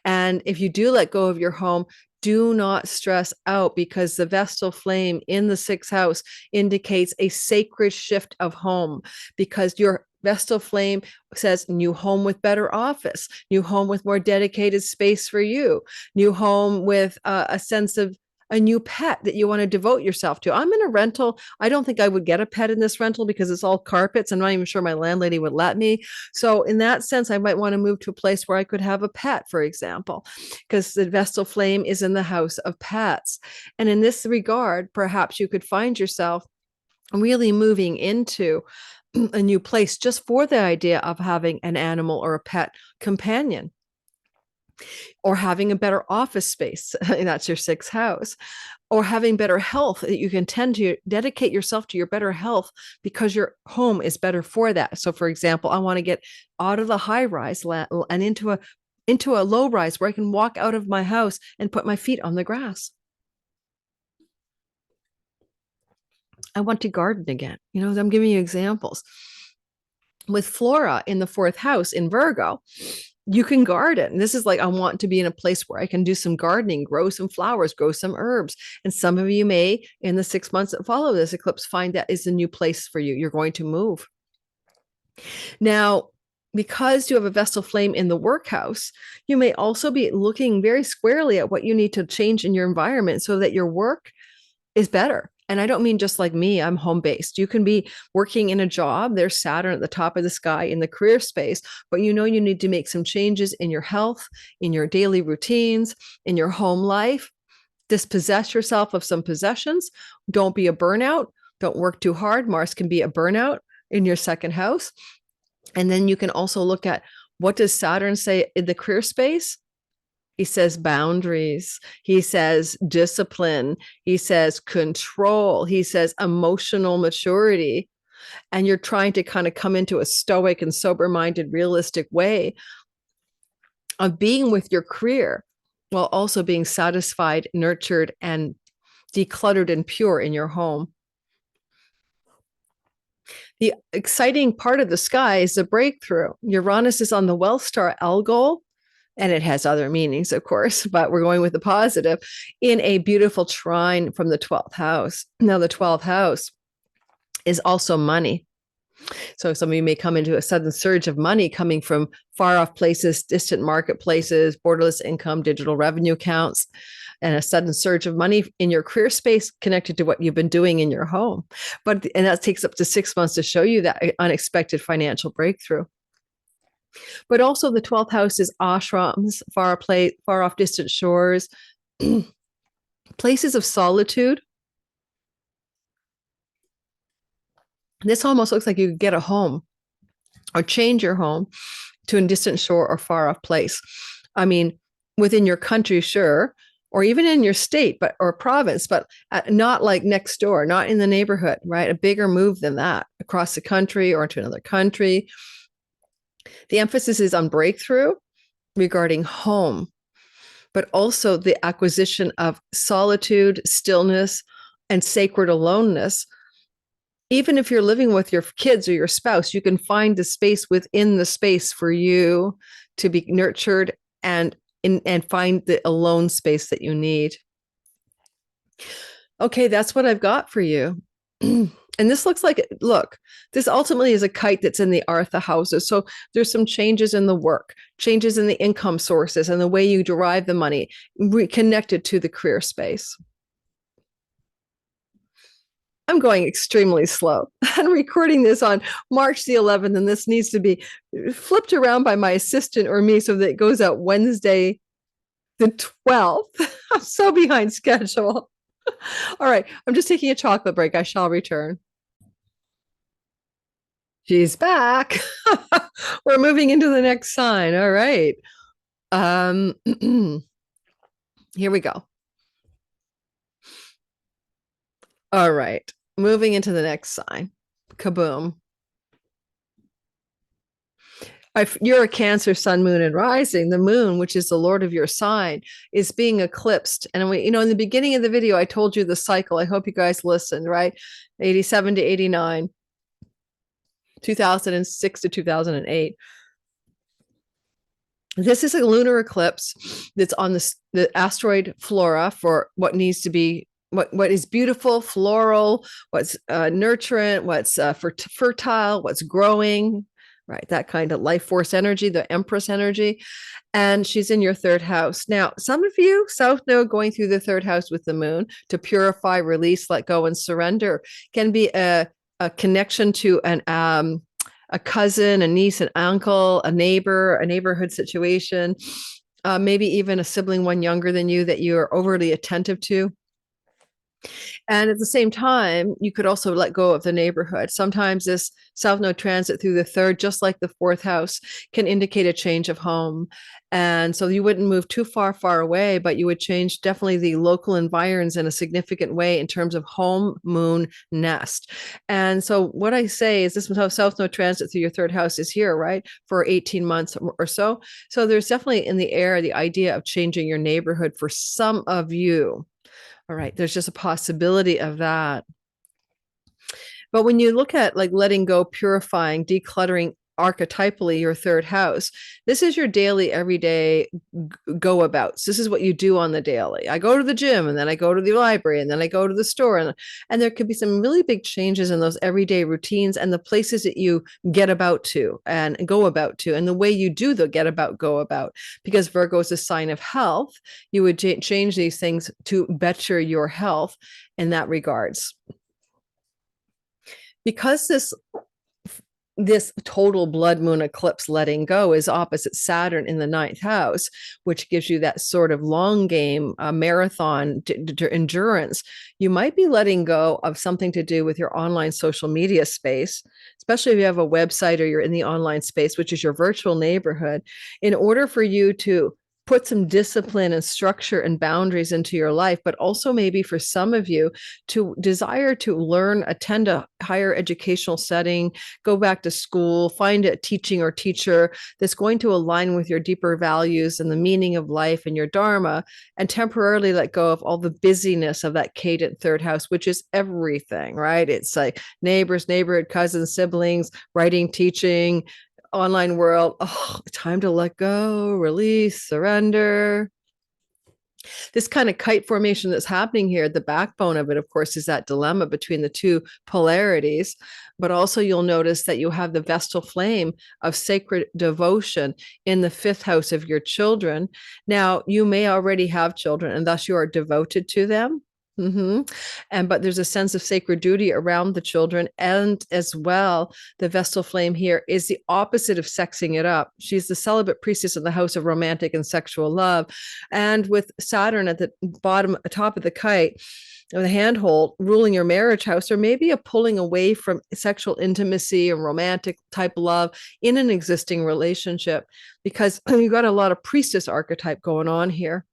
And if you do let go of your home, do not stress out, because the Vestal flame in the sixth house indicates a sacred shift of home, because your Vestal flame says new home with better office, new home with more dedicated space for you, new home with a sense of a new pet that you want to devote yourself to. I'm in a rental. I don't think I would get a pet in this rental because it's all carpets. I'm not even sure my landlady would let me. So in that sense, I might want to move to a place where I could have a pet, for example, because the Vestal flame is in the house of pets. And in this regard, perhaps you could find yourself really moving into a new place just for the idea of having an animal or a pet companion, or having a better office space. That's your sixth house. Or having better health, that you can tend to dedicate yourself to your better health because your home is better for that. So for example, I want to get out of the high rise and into a low rise where I can walk out of my house and put my feet on the grass. I want to garden again. I'm giving you examples. With Flora in the fourth house in Virgo, you can garden. This is like, I want to be in a place where I can do some gardening, grow some flowers, grow some herbs. And some of you may, in the 6 months that follow this eclipse, find that is a new place for you. You're going to move. Now, because you have a Vestal flame in the workhouse, you may also be looking very squarely at what you need to change in your environment so that your work is better. And I don't mean just like me, I'm home-based. You can be working in a job. There's Saturn at the top of the sky in the career space, but you need to make some changes in your health, in your daily routines, in your home life. Dispossess yourself of some possessions. Don't be a burnout. Don't work too hard. Mars can be a burnout in your second house. And then you can also look at, what does Saturn say in the career space? He says boundaries. He says discipline. He says control. He says emotional maturity. And you're trying to kind of come into a stoic and sober-minded, realistic way of being with your career while also being satisfied, nurtured, and decluttered and pure in your home. The exciting part of the sky is the breakthrough. Uranus is on the well star Algol, and it has other meanings, of course, but we're going with the positive, in a beautiful trine from the 12th house. Now, the 12th house is also money. So some of you may come into a sudden surge of money coming from far off places, distant marketplaces, borderless income, digital revenue accounts, and a sudden surge of money in your career space connected to what you've been doing in your home. And that takes up to 6 months to show you that unexpected financial breakthrough. But also the 12th house is ashrams, far off distant shores, places of solitude. This almost looks like you could get a home or change your home to a distant shore or far off place. I mean, within your country, sure, or even in your state, or province, but not like next door, not in the neighborhood, right? A bigger move than that, across the country or to another country. The emphasis is on breakthrough regarding home, but also the acquisition of solitude, stillness, and sacred aloneness. Even if you're living with your kids or your spouse, you can find the space within the space for you to be nurtured and find the alone space that you need. Okay, that's what I've got for you. And this looks like, this ultimately is a kite that's in the Artha houses. So there's some changes in the work, changes in the income sources and the way you derive the money, reconnected to the career space. I'm going extremely slow. I'm recording this on March the 11th, and this needs to be flipped around by my assistant or me so that it goes out Wednesday The 12th. I'm so behind schedule. All right. I'm just taking a chocolate break. I shall return. She's back. We're moving into the next sign. All right. Here we go. All right. Moving into the next sign. Kaboom. If you're a Cancer, sun, moon, and rising, the moon, which is the lord of your sign, is being eclipsed. And we, in the beginning of the video, I told you the cycle. I hope you guys listened, right? 87 to 89, 2006 to 2008. This is a lunar eclipse that's on the asteroid flora for what needs to be what is beautiful, floral, what's nurturant, what's fertile, what's growing, right? That kind of life force energy, the Empress energy. And she's in your third house. Now, some of you, South Node going through the third house with the moon to purify, release, let go, and surrender can be a connection to a cousin, a niece, an uncle, a neighbor, a neighborhood situation, maybe even a sibling, one younger than you that you are overly attentive to. And at the same time, you could also let go of the neighborhood. Sometimes this South Node transit through the third, just like the fourth house, can indicate a change of home. And so you wouldn't move too far away, but you would change definitely the local environs in a significant way in terms of home, moon, nest. And so what I say is this South Node transit through your third house is here, right? For 18 months or so. So there's definitely in the air the idea of changing your neighborhood for some of you. All right, there's just a possibility of that. But when you look at like letting go, purifying, decluttering archetypally your third house, this is your daily, everyday go abouts. This is what you do on the daily. I go to the gym and then I go to the library and then I go to the store. And there could be some really big changes in those everyday routines and the places that you get about to and go about to and the way you do the get about, go about. Because Virgo is a sign of health, you would change these things to better your health in that regards. Because this total blood moon eclipse letting go is opposite Saturn in the ninth house, which gives you that sort of long game marathon endurance. You might be letting go of something to do with your online social media space, especially if you have a website or you're in the online space, which is your virtual neighborhood, in order for you to put some discipline and structure and boundaries into your life, but also maybe for some of you to desire to learn, attend a higher educational setting, go back to school, find a teaching or teacher that's going to align with your deeper values and the meaning of life and your dharma, and temporarily let go of all the busyness of that cadent third house, which is everything, right? It's like neighbors, neighborhood, cousins, siblings, writing, teaching, online world. Oh, time to let go, release, surrender. This kind of kite formation that's happening here, the backbone of it, of course, is that dilemma between the two polarities. But also you'll notice that you have the Vestal flame of sacred devotion in the fifth house of your children. Now, you may already have children and thus you are devoted to them. But there's a sense of sacred duty around the children. And as well, the Vestal flame here is the opposite of sexing it up. She's the celibate priestess in the house of romantic and sexual love. And with Saturn at the top of the kite, or the handhold ruling your marriage house, or maybe a pulling away from sexual intimacy and romantic type love in an existing relationship, because you got a lot of priestess archetype going on here.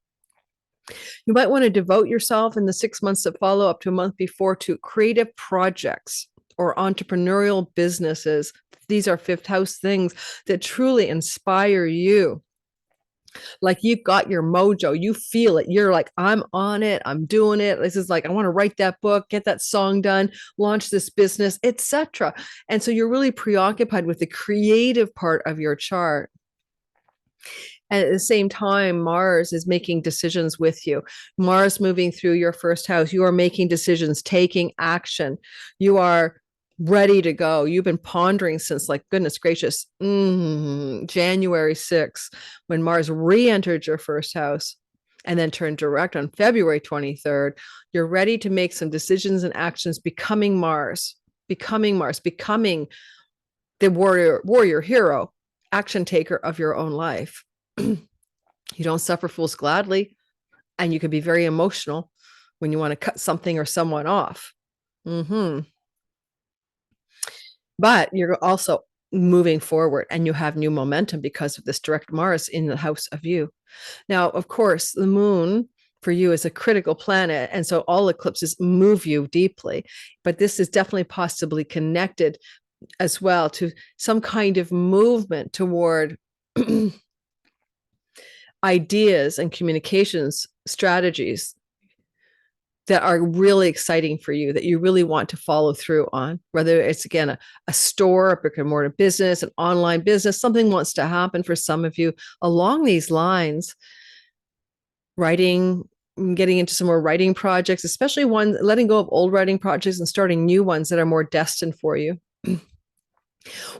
You might want to devote yourself in the 6 months that follow up to a month before to creative projects or entrepreneurial businesses. These are fifth house things that truly inspire you. Like you've got your mojo, you feel it. You're like, I'm on it. I'm doing it. This is like, I want to write that book, get that song done, launch this business, etc. And so you're really preoccupied with the creative part of your chart. And at the same time, Mars is making decisions with you. Mars moving through your first house. You are making decisions, taking action. You are ready to go. You've been pondering since, like, goodness gracious, January 6th, when Mars re-entered your first house and then turned direct on February 23rd. You're ready to make some decisions and actions, becoming Mars, becoming the warrior hero, action taker of your own life. You don't suffer fools gladly, and you can be very emotional when you want to cut something or someone off. But you're also moving forward, and you have new momentum because of this direct Mars in the house of you. Now, of course, the moon for you is a critical planet, and so all eclipses move you deeply. But this is definitely possibly connected as well to some kind of movement toward ideas and communications strategies that are really exciting for you, that you really want to follow through on, whether it's, again, a store, a brick and mortar business, an online business. Something wants to happen for some of you along these lines. Writing, getting into some more writing projects, especially one, letting go of old writing projects and starting new ones that are more destined for you.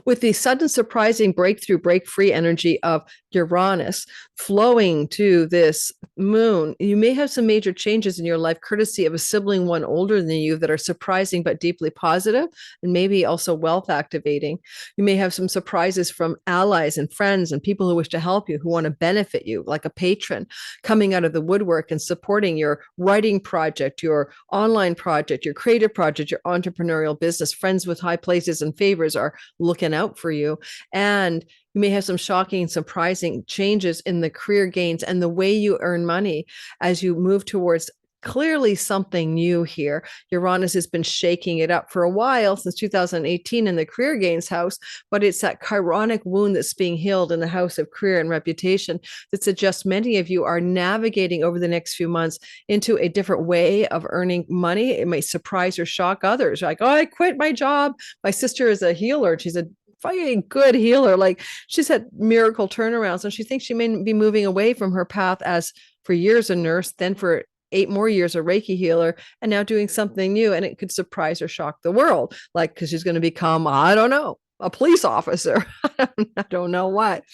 With the sudden surprising breakthrough, break free energy of Uranus flowing to this moon, you may have some major changes in your life, courtesy of a sibling one older than you, that are surprising but deeply positive, and maybe also wealth activating. You may have some surprises from allies and friends and people who wish to help you, who want to benefit you, like a patron coming out of the woodwork and supporting your writing project, your online project, your creative project, your entrepreneurial business. Friends with high places and favors are looking out for you. And you may have some shocking, surprising changes in the career gains and the way you earn money as you move towards clearly something new here. Uranus has been shaking it up for a while, since 2018 in the career gains house, but it's that chironic wound that's being healed in the house of career and reputation that suggests many of you are navigating over the next few months into a different way of earning money. It may surprise or shock others. Like, oh, I quit my job. My sister is a healer. She's a fucking good healer. Like, she's had miracle turnarounds, and she thinks she may be moving away from her path as for years a nurse, then for 8 more years a Reiki healer, and now doing something new, and it could surprise or shock the world, like, because she's going to become, I don't know, a police officer. I don't know what.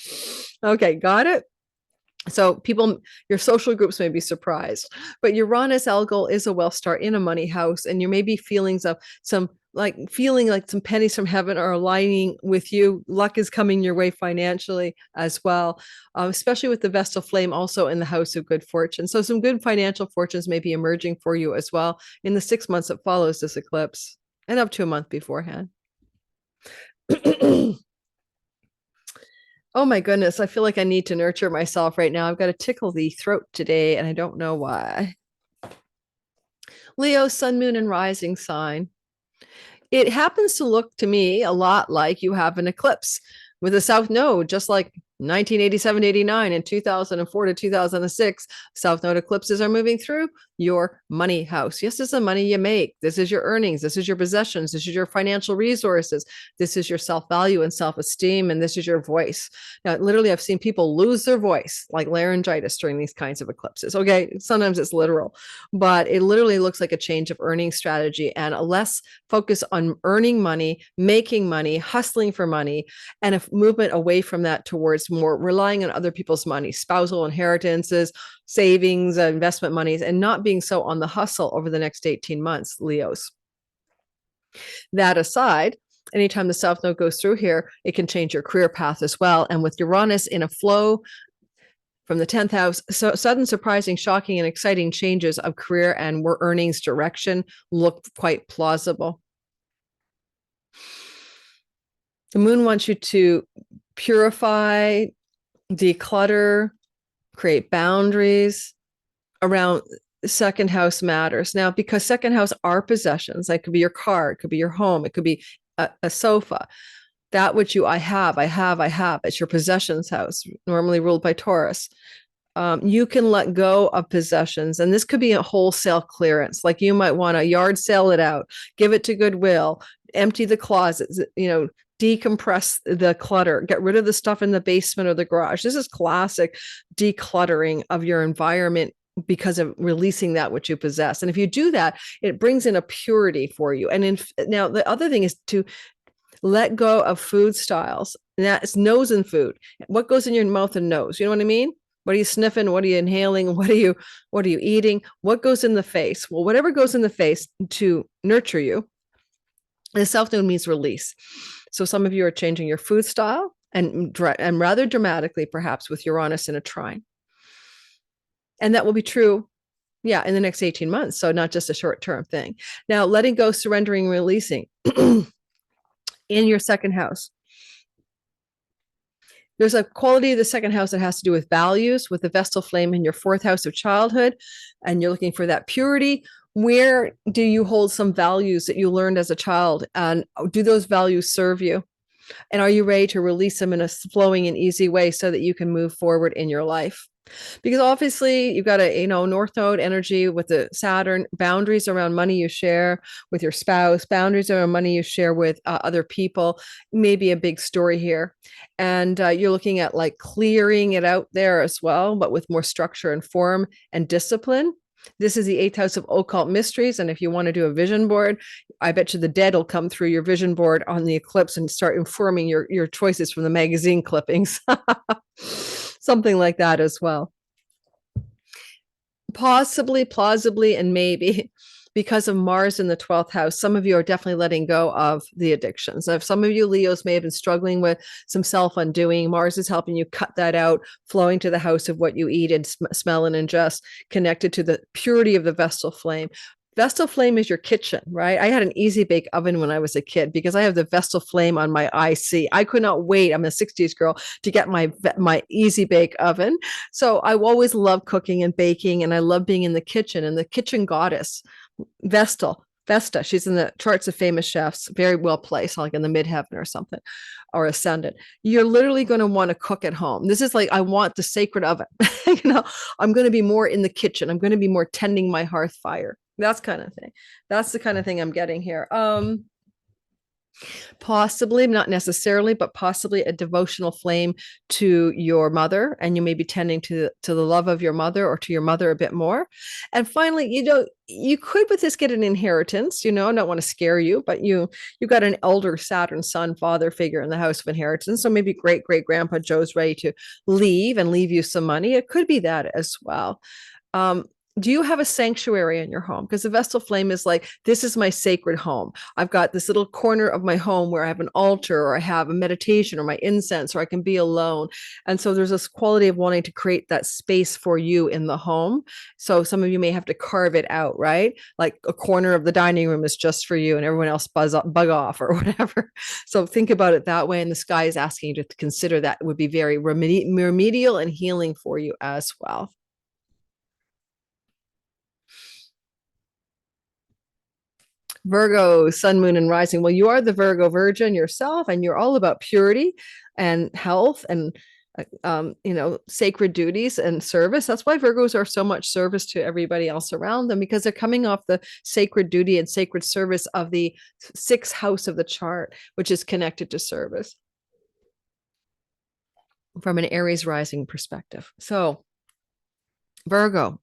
Okay, got it. So people, your social groups may be surprised, but Uranus Algol is a wealth star in a money house, and you may be feelings of some, like, feeling like some pennies from heaven are aligning with you. Luck is coming your way financially as well, especially with the Vestal flame also in the house of good fortune. So some good financial fortunes may be emerging for you as well in the 6 months that follows this eclipse, and up to a month beforehand. Oh my goodness, I feel like I need to nurture myself right now. I've got a tickle the throat today, and I don't know why. Leo, sun, moon, and rising sign. It happens to look to me a lot like you have an eclipse with a south node, just like 1987, 89, and 2004 to 2006. South node eclipses are moving through your money house. Yes, this is the money you make. This is your earnings. This is your possessions. This is your financial resources. This is your self-value and self-esteem. And this is your voice. Now, literally, I've seen people lose their voice, like laryngitis, during these kinds of eclipses. Okay, sometimes it's literal, but it literally looks like a change of earning strategy and a less focus on earning money, making money, hustling for money, and a movement away from that towards more relying on other people's money, spousal inheritances, savings, investment monies, and not being so on the hustle over the next 18 months, Leos. That aside, anytime the South Node goes through here, it can change your career path as well. And with Uranus in a flow from the 10th house, so sudden, surprising, shocking, and exciting changes of career and earnings direction look quite plausible. The moon wants you to purify, declutter, create boundaries around second house matters. Now, because second house are possessions, that could be your car, it could be your home, it could be a sofa. That which I have. It's your possessions house, normally ruled by Taurus. You can let go of possessions, and this could be a wholesale clearance. Like, you might want to yard sale it out, give it to Goodwill, empty the closets, decompress the clutter, get rid of the stuff in the basement or the garage. This is classic decluttering of your environment because of releasing that which you possess. And if you do that, it brings in a purity for you. And now the other thing is to let go of food styles. And that's nose and food. What goes in your mouth and nose? You know what I mean? What are you sniffing? What are you inhaling? What are you eating? What goes in the face? Well, whatever goes in the face to nurture you, the South Node means release. So some of you are changing your food style, and rather dramatically, perhaps with Uranus in a trine. And that will be true, yeah, in the next 18 months. So not just a short-term thing. Now, letting go, surrendering, releasing in your second house. There's a quality of the second house that has to do with values, with the Vestal flame in your fourth house of childhood, and you're looking for that purity. Where do you hold some values that you learned as a child? And do those values serve you? And are you ready to release them in a flowing and easy way so that you can move forward in your life? Because obviously you've got a north node energy with the Saturn, boundaries around money you share with your spouse, boundaries around money you share with other people, maybe a big story here. And you're looking at like clearing it out there as well, but with more structure and form and discipline. This is the eighth house of occult mysteries. And if you want to do a vision board, I bet you the dead will come through your vision board on the eclipse and start informing your choices from the magazine clippings. Something like that as well. Possibly, plausibly, and maybe because of Mars in the 12th house, some of you are definitely letting go of the addictions. If some of you Leos may have been struggling with some self-undoing, Mars is helping you cut that out, flowing to the house of what you eat and smell and ingest, connected to the purity of the Vestal flame. Vestal flame is your kitchen, right? I had an easy bake oven when I was a kid because I have the Vestal flame on my IC. I could not wait. I'm a 60s girl to get my easy bake oven. So I always loved cooking and baking, and I love being in the kitchen. And the kitchen goddess, Vesta, she's in the charts of famous chefs, very well placed, like in the midheaven or something, or ascendant. You're literally going to want to cook at home. This is like, I want the sacred oven. I'm going to be more in the kitchen. I'm going to be more tending my hearth fire. That's kind of thing. That's the kind of thing I'm getting here. Possibly, not necessarily, but possibly a devotional flame to your mother, and you may be tending to the love of your mother or to your mother a bit more. And finally, you could with this get an inheritance. I don't want to scare you, but you got an elder Saturn son father figure in the house of inheritance. So maybe great grandpa Joe's ready to leave you some money. It could be that as well. Do you have a sanctuary in your home? Because the Vestal flame is like, this is my sacred home. I've got this little corner of my home where I have an altar, or I have a meditation, or my incense, or I can be alone. And so there's this quality of wanting to create that space for you in the home. So some of you may have to carve it out, right? Like a corner of the dining room is just for you and everyone else bug off or whatever. So think about it that way. And the sky is asking you to consider that. It would be very remedial and healing for you as well. Virgo, sun, moon, and rising. Well, you are the Virgo virgin yourself, and you're all about purity and health and, sacred duties and service. That's why Virgos are so much service to everybody else around them, because they're coming off the sacred duty and sacred service of the sixth house of the chart, which is connected to service from an Aries rising perspective. So, Virgo.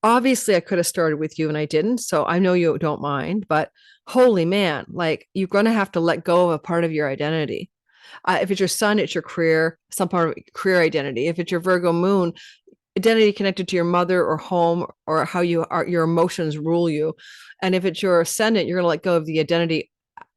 Obviously, I could have started with you and I didn't. So I know you don't mind, but holy man, like you're going to have to let go of a part of your identity. If it's your sun, it's your career, some part of career identity. If it's your Virgo moon, identity connected to your mother or home or how your emotions rule you. And if it's your ascendant, you're going to let go of the identity,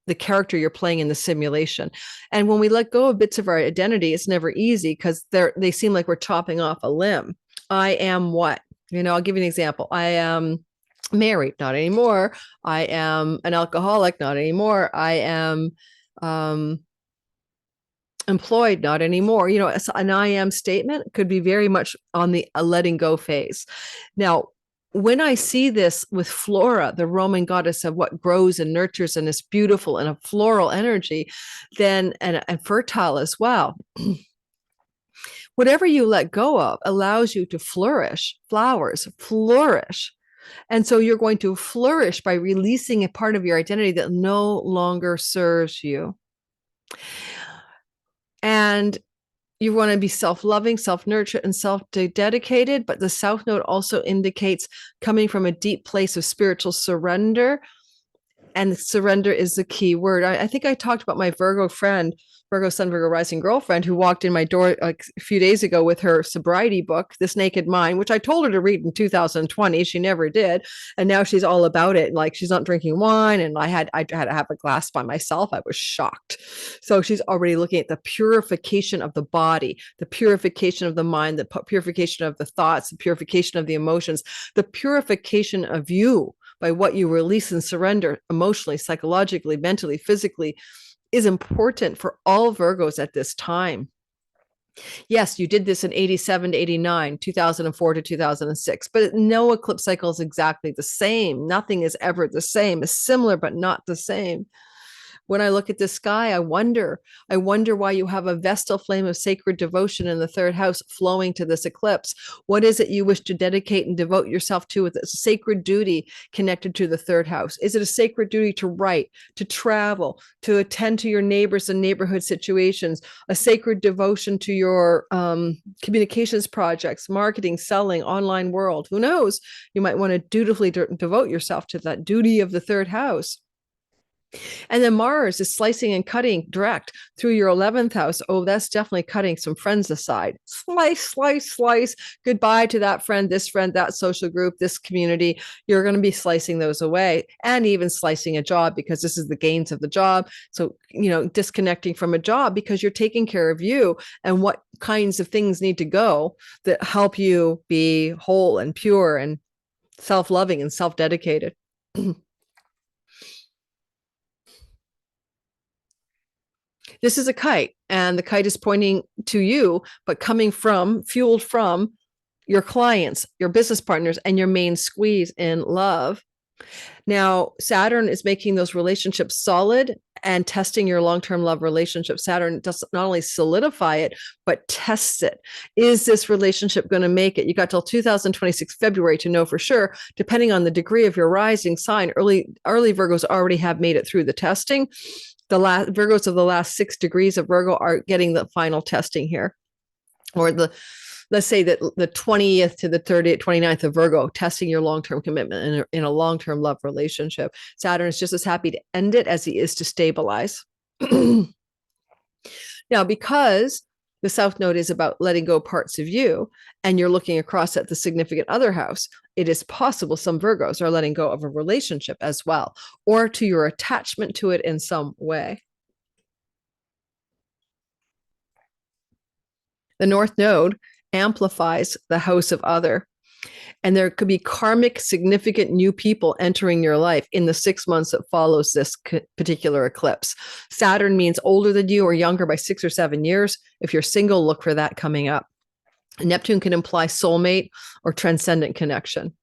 the character you're playing in the simulation. And when we let go of bits of our identity, it's never easy because they seem like we're chopping off a limb. I am what? I'll give you an example. I am married, not anymore. I am an alcoholic, not anymore. I am employed, not anymore. An I am statement could be very much on the letting go phase. Now, when I see this with Flora, the Roman goddess of what grows and nurtures and is beautiful and a floral energy, then and fertile as well. Whatever you let go of allows you to flourish, flourish. And so you're going to flourish by releasing a part of your identity that no longer serves you. And you want to be self-loving, self-nurtured, and self-dedicated. But the South Node also indicates coming from a deep place of spiritual surrender And surrender is the key word. I think I talked about my Virgo friend, Virgo Sun, Virgo Rising girlfriend, who walked in my door like a few days ago with her sobriety book, This Naked Mind, which I told her to read in 2020. She never did. And now she's all about it. Like, she's not drinking wine. And I had to have a glass by myself. I was shocked. So she's already looking at the purification of the body, the purification of the mind, the purification of the thoughts, the purification of the emotions, the purification of you by what you release and surrender emotionally, psychologically, mentally, physically, is important for all Virgos at this time. Yes, you did this in 87 to 89, 2004 to 2006, but no eclipse cycle is exactly the same. Nothing is ever the same. It's similar, but not the same. When I look at the sky, I wonder why you have a Vestal flame of sacred devotion in the third house flowing to this eclipse. What is it you wish to dedicate and devote yourself to with a sacred duty connected to the third house? Is it a sacred duty to write, to travel, to attend to your neighbors and neighborhood situations, a sacred devotion to your communications projects, marketing, selling, online world? Who knows? You might want to dutifully devote yourself to that duty of the third house. And then Mars is slicing and cutting direct through your 11th house. Oh, that's definitely cutting some friends aside. Slice, slice, slice. Goodbye to that friend, that social group, this community. You're going to be slicing those away, and even slicing a job, because this is the gains of the job. So, disconnecting from a job because you're taking care of you and what kinds of things need to go that help you be whole and pure and self-loving and self-dedicated. This is a kite, and the kite is pointing to you, but fueled from your clients, your business partners, and your main squeeze in love. Now, Saturn is making those relationships solid and testing your long-term love relationship. Saturn does not only solidify it, but tests it. Is this relationship going to make it? You got till 2026 February to know for sure, depending on the degree of your rising sign. Early Virgos already have made it through the testing. The last Virgos of the last 6 degrees of Virgo are getting the final testing here, or let's say that the 20th to the 30th, 29th of Virgo, testing your long-term commitment in a long-term love relationship. Saturn is just as happy to end it as he is to stabilize. Now, because the South Node is about letting go parts of you, and you're looking across at the significant other house, it is possible some Virgos are letting go of a relationship as well, or to your attachment to it in some way. The North Node amplifies the house of other, and there could be karmic significant new people entering your life in the 6 months that follows this particular eclipse. Saturn means older than you or younger by 6 or 7 years. If you're single, look for that coming up. Neptune can imply soulmate or transcendent connection.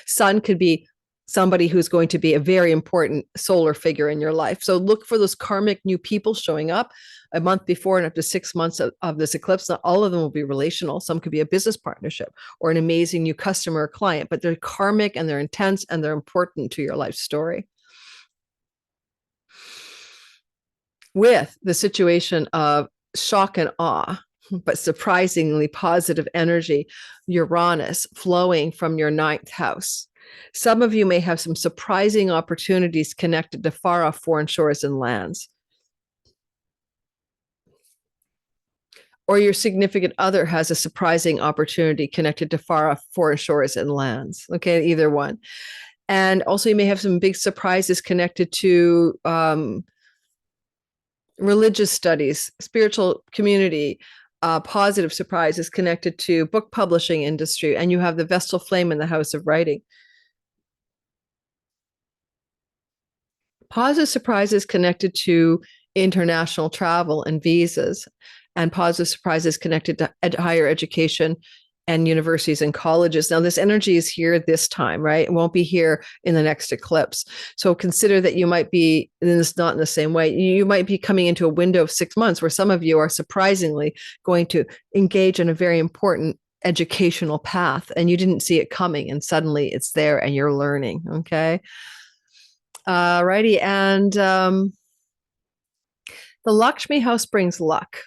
Sun could be somebody who's going to be a very important solar figure in your life. So look for those karmic new people showing up a month before and up to 6 months of this eclipse. Not all of them will be relational. Some could be a business partnership or an amazing new customer or client, but they're karmic and they're intense and they're important to your life story. With the situation of shock and awe, but surprisingly positive energy, Uranus flowing from your 9th house. Some of you may have some surprising opportunities connected to far off foreign shores and lands. Or your significant other has a surprising opportunity connected to far off foreign shores and lands. Okay, either one. And also you may have some big surprises connected to religious studies, spiritual community, positive surprises connected to book publishing industry, and you have the Vestal flame in the house of writing. Positive surprises connected to international travel and visas, and positive surprises connected to higher education and universities and colleges. Now, this energy is here this time, right? It won't be here in the next eclipse. So consider that you might be, and it's not in the same way, you might be coming into a window of 6 months where some of you are surprisingly going to engage in a very important educational path, and you didn't see it coming, and suddenly it's there and you're learning, okay? Righty, and the Lakshmi house brings luck.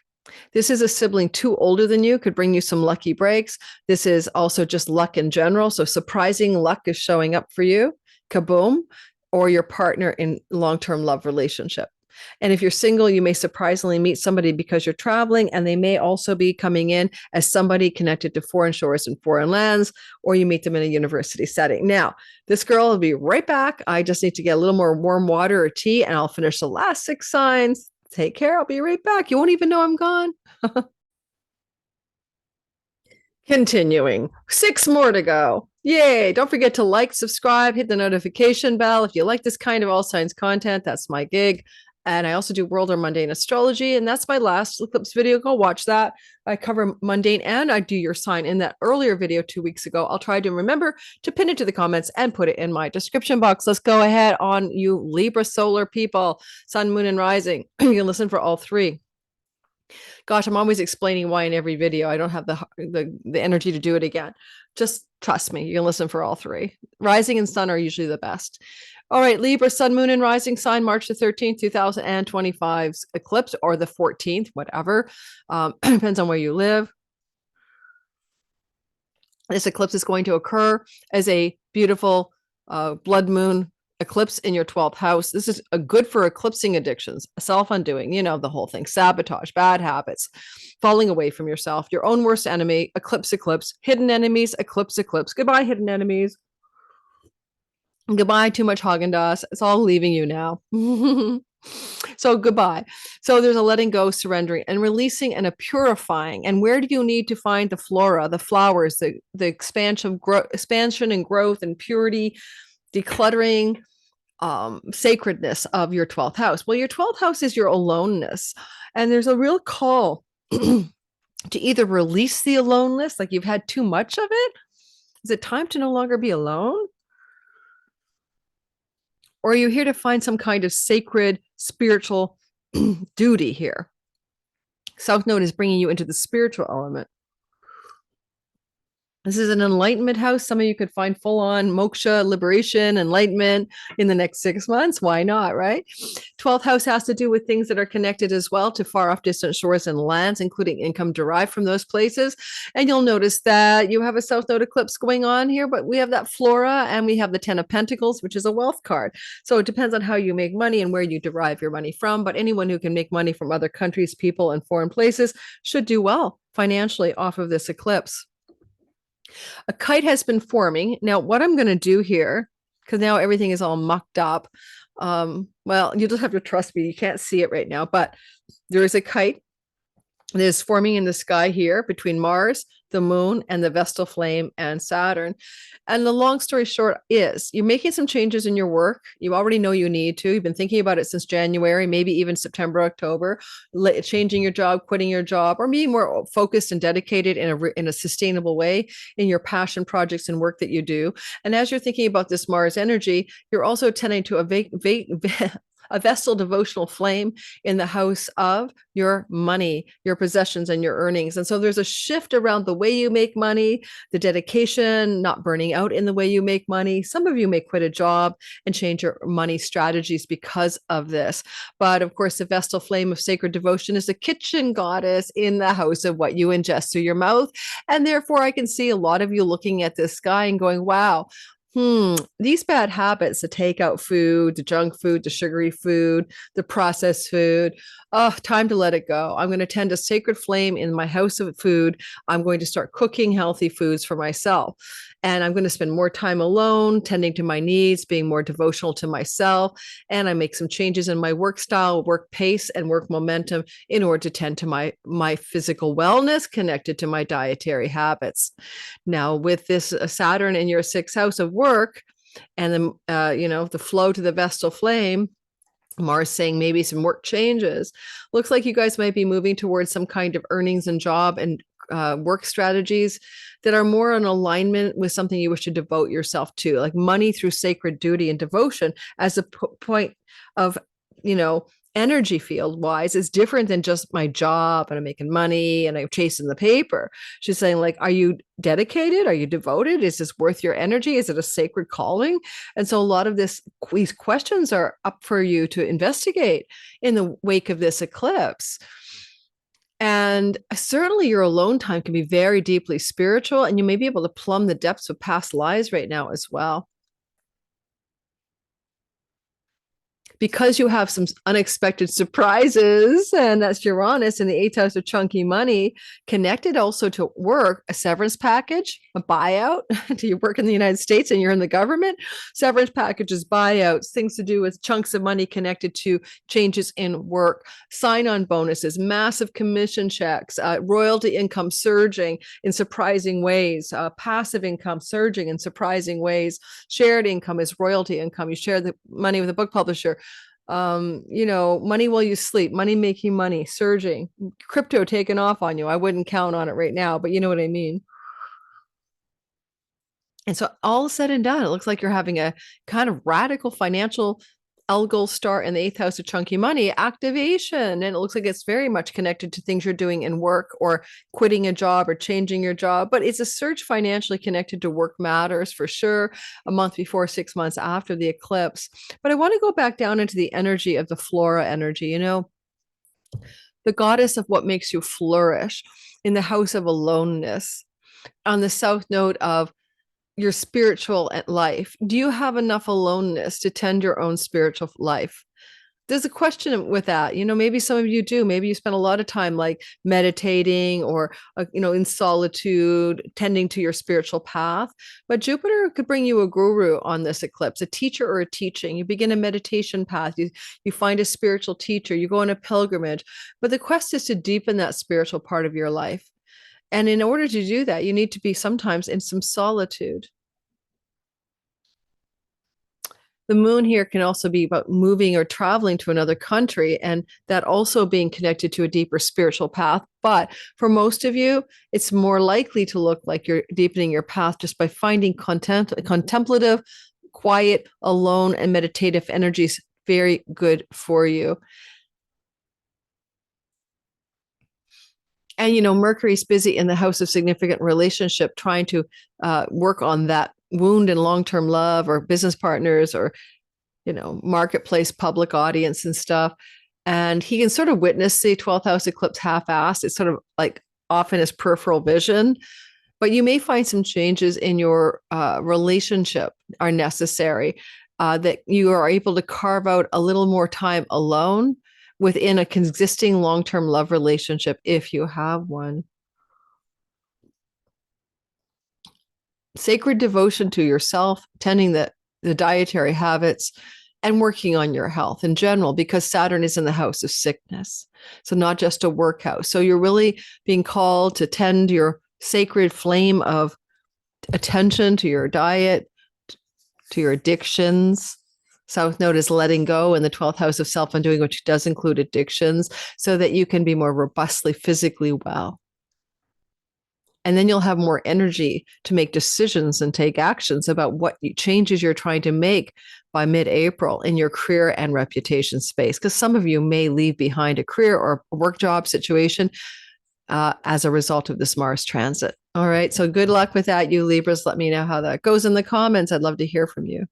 This is a sibling 2 older than you, could bring you some lucky breaks. This is also just luck in general. So surprising luck is showing up for you. Kaboom. or your partner in long-term love relationship. And if you're single, you may surprisingly meet somebody because you're traveling, and they may also be coming in as somebody connected to foreign shores and foreign lands, or you meet them in a university setting. Now, this girl will be right back. I just need to get a little more warm water or tea, and I'll finish the last 6 signs. Take care. I'll be right back. You won't even know I'm gone. Continuing, 6 more to go. Yay. Don't forget to like, subscribe, hit the notification bell. If you like this kind of all signs content, that's my gig. And I also do world or mundane astrology. And that's my last eclipse video. Go watch that. I cover mundane and I do your sign in that earlier video 2 weeks ago. I'll try to remember to pin it to the comments and put it in my description box. Let's go ahead on you Libra solar people, sun, moon, and rising. You can listen for all 3. Gosh, I'm always explaining why in every video. I don't have the energy to do it again. Just trust me. You can listen for all 3. Rising and sun are usually the best. All right, Libra, sun, moon, and rising sign, March the 13th, 2025's eclipse, or the 14th, whatever. Depends on where you live. This eclipse is going to occur as a beautiful blood moon eclipse in your 12th house. This is a good for eclipsing addictions, self-undoing, the whole thing, sabotage, bad habits, falling away from yourself, your own worst enemy, eclipse, hidden enemies, eclipse. Goodbye, hidden enemies. Goodbye, too much Haagen-Dazs. It's all leaving you now. So goodbye. So there's a letting go, surrendering, and releasing, and a purifying. And where do you need to find the flora, the flowers, the expansion and growth and purity, decluttering, sacredness of your 12th house? Well, your 12th house is your aloneness. And there's a real call to either release the aloneness, like you've had too much of it. Is it time to no longer be alone? Or are you here to find some kind of sacred spiritual duty here? South Node is bringing you into the spiritual element. This is an enlightenment house. Some of you could find full-on moksha, liberation, enlightenment in the next 6 months. Why not, right? 12th house has to do with things that are connected as well to far off distant shores and lands, including income derived from those places. And you'll notice that you have a South Node eclipse going on here, but we have that flora and we have the 10 of Pentacles, which is a wealth card. So it depends on how you make money and where you derive your money from. But anyone who can make money from other countries, people, and foreign places should do well financially off of this eclipse. A kite has been forming. Now, what I'm going to do here, because now everything is all mucked up. Well, you just have to trust me. You can't see it right now, but there is a kite that is forming in the sky here between Mars, the moon, and the Vestal flame and Saturn. And the long story short is you're making some changes in your work. You already know you need to. You've been thinking about it since January, maybe even September, October, changing your job, quitting your job, or being more focused and dedicated in a sustainable way in your passion projects and work that you do. And as you're thinking about this Mars energy, you're also tending to a Vestal devotional flame in the house of your money, your possessions, and your earnings. And so there's a shift around the way you make money, the dedication, not burning out in the way you make money. Some of you may quit a job and change your money strategies because of this. But of course, the Vestal flame of sacred devotion is a kitchen goddess in the house of what you ingest through your mouth. And therefore, I can see a lot of you looking at this sky and going, wow, these bad habits, the takeout food, the junk food, the sugary food, the processed food, time to let it go. I'm going to tend a sacred flame in my house of food. I'm going to start cooking healthy foods for myself. And I'm going to spend more time alone, tending to my needs, being more devotional to myself. And I make some changes in my work style, work pace, and work momentum in order to tend to my physical wellness connected to my dietary habits. Now, with this Saturn in your 6th house of work and the flow to the Vestal flame, Mars saying maybe some work changes. Looks like you guys might be moving towards some kind of earnings and job and work strategies that are more in alignment with something you wish to devote yourself to, like money through sacred duty and devotion as a point of, energy field wise is different than just my job and I'm making money and I'm chasing the paper. She's saying, like, are you dedicated? Are you devoted? Is this worth your energy? Is it a sacred calling? And so a lot of these questions are up for you to investigate in the wake of this eclipse. And certainly your alone time can be very deeply spiritual, and you may be able to plumb the depths of past lives right now as well. because you have some unexpected surprises, and that's Uranus in the eighth house of chunky money, connected also to work, a severance package, a buyout. Do you work in the United States and you're in the government? Severance packages, buyouts, things to do with chunks of money connected to changes in work, sign-on bonuses, massive commission checks, royalty income surging in surprising ways, passive income surging in surprising ways. Shared income is royalty income. You share the money with a book publisher. Money while you sleep, money making money, surging, crypto taking off on you. I wouldn't count on it right now, but you know what I mean. And so all said and done, it looks like you're having a kind of radical financial Algol star in the eighth house of chunky money activation. And it looks like it's very much connected to things you're doing in work or quitting a job or changing your job. But it's a surge financially connected to work matters for sure, a month before, 6 months after the eclipse. But I want to go back down into the energy of the flora energy, the goddess of what makes you flourish in the house of aloneness on the south node of your spiritual life. Do you have enough aloneness to tend your own spiritual life? There's a question with that. Maybe some of you do. Maybe you spend a lot of time like meditating or, in solitude, tending to your spiritual path. But Jupiter could bring you a guru on this eclipse, a teacher or a teaching. You begin a meditation path. You find a spiritual teacher. You go on a pilgrimage. But the quest is to deepen that spiritual part of your life. And in order to do that, you need to be sometimes in some solitude. The moon here can also be about moving or traveling to another country, and that also being connected to a deeper spiritual path. But for most of you, it's more likely to look like you're deepening your path just by finding contemplative, quiet, alone, and meditative energies very good for you. And, Mercury's busy in the house of significant relationship, trying to work on that wound in long-term love or business partners or, marketplace, public audience and stuff. And he can sort of witness the 12th house eclipse half-assed. It's sort of like off in his peripheral vision. But you may find some changes in your relationship are necessary, that you are able to carve out a little more time alone within a existing long-term love relationship, if you have one. Sacred devotion to yourself, tending the dietary habits, and working on your health in general, because Saturn is in the house of sickness. So not just a work house. So you're really being called to tend your sacred flame of attention to your diet, to your addictions. South node is letting go in the 12th house of self-undoing, which does include addictions, so that you can be more robustly physically well. And then you'll have more energy to make decisions and take actions about what changes you're trying to make by mid-April in your career and reputation space. Because some of you may leave behind a career or a work job situation as a result of this Mars transit. All right. So good luck with that, you Libras. Let me know how that goes in the comments. I'd love to hear from you.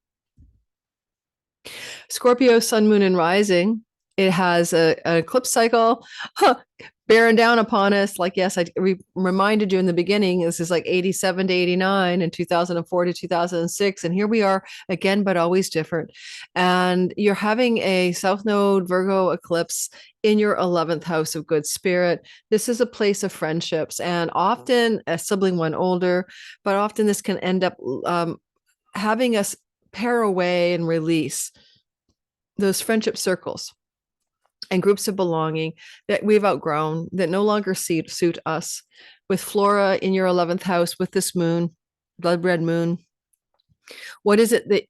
Scorpio, sun, moon, and rising. It has an eclipse cycle bearing down upon us. Like, yes, I reminded you in the beginning, this is like 87 to 89 and 2004 to 2006. And here we are again, but always different. And you're having a South Node Virgo eclipse in your 11th house of good spirit. This is a place of friendships, and often a sibling one older, but often this can end up having us pare away and release those friendship circles and groups of belonging that we've outgrown, that no longer suit us. With Flora in your 11th house, with this moon, blood red moon, what is it that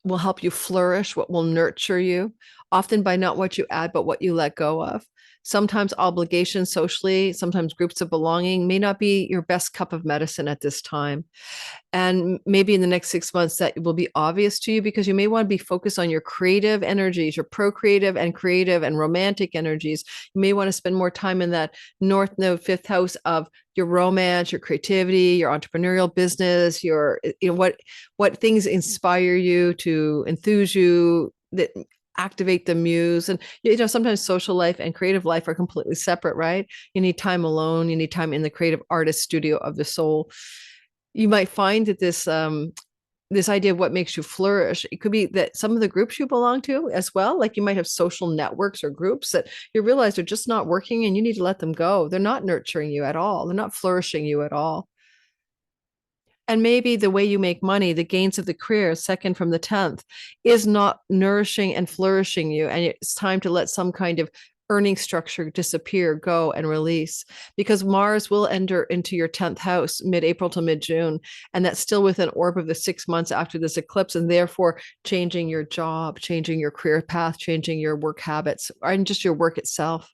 will help you flourish? What will nurture you? Often by not what you add, but what you let go of. Sometimes obligations socially, sometimes groups of belonging may not be your best cup of medicine at this time. And maybe in the next 6 months that will be obvious to you, because you may want to be focused on your creative energies, your procreative and creative and romantic energies. You may want to spend more time in that North Node, 5th house of your romance, your creativity, your entrepreneurial business, your, what things inspire you, to enthuse you, that activate the muse. And sometimes social life and creative life are completely separate, right? You need time alone. You need time in the creative artist studio of the soul. You might find that this this idea of what makes you flourish. It could be that some of the groups you belong to as well, like you might have social networks or groups that you realize are just not working and you need to let them go. They're not nurturing you at all. They're not flourishing you at all. And maybe the way you make money, the gains of the career, second from the 10th, is not nourishing and flourishing you. And it's time to let some kind of earning structure disappear, go and release, because Mars will enter into your 10th house mid-April to mid-June. And that's still within orb of the 6 months after this eclipse. And therefore changing your job, changing your career path, changing your work habits, and just your work itself.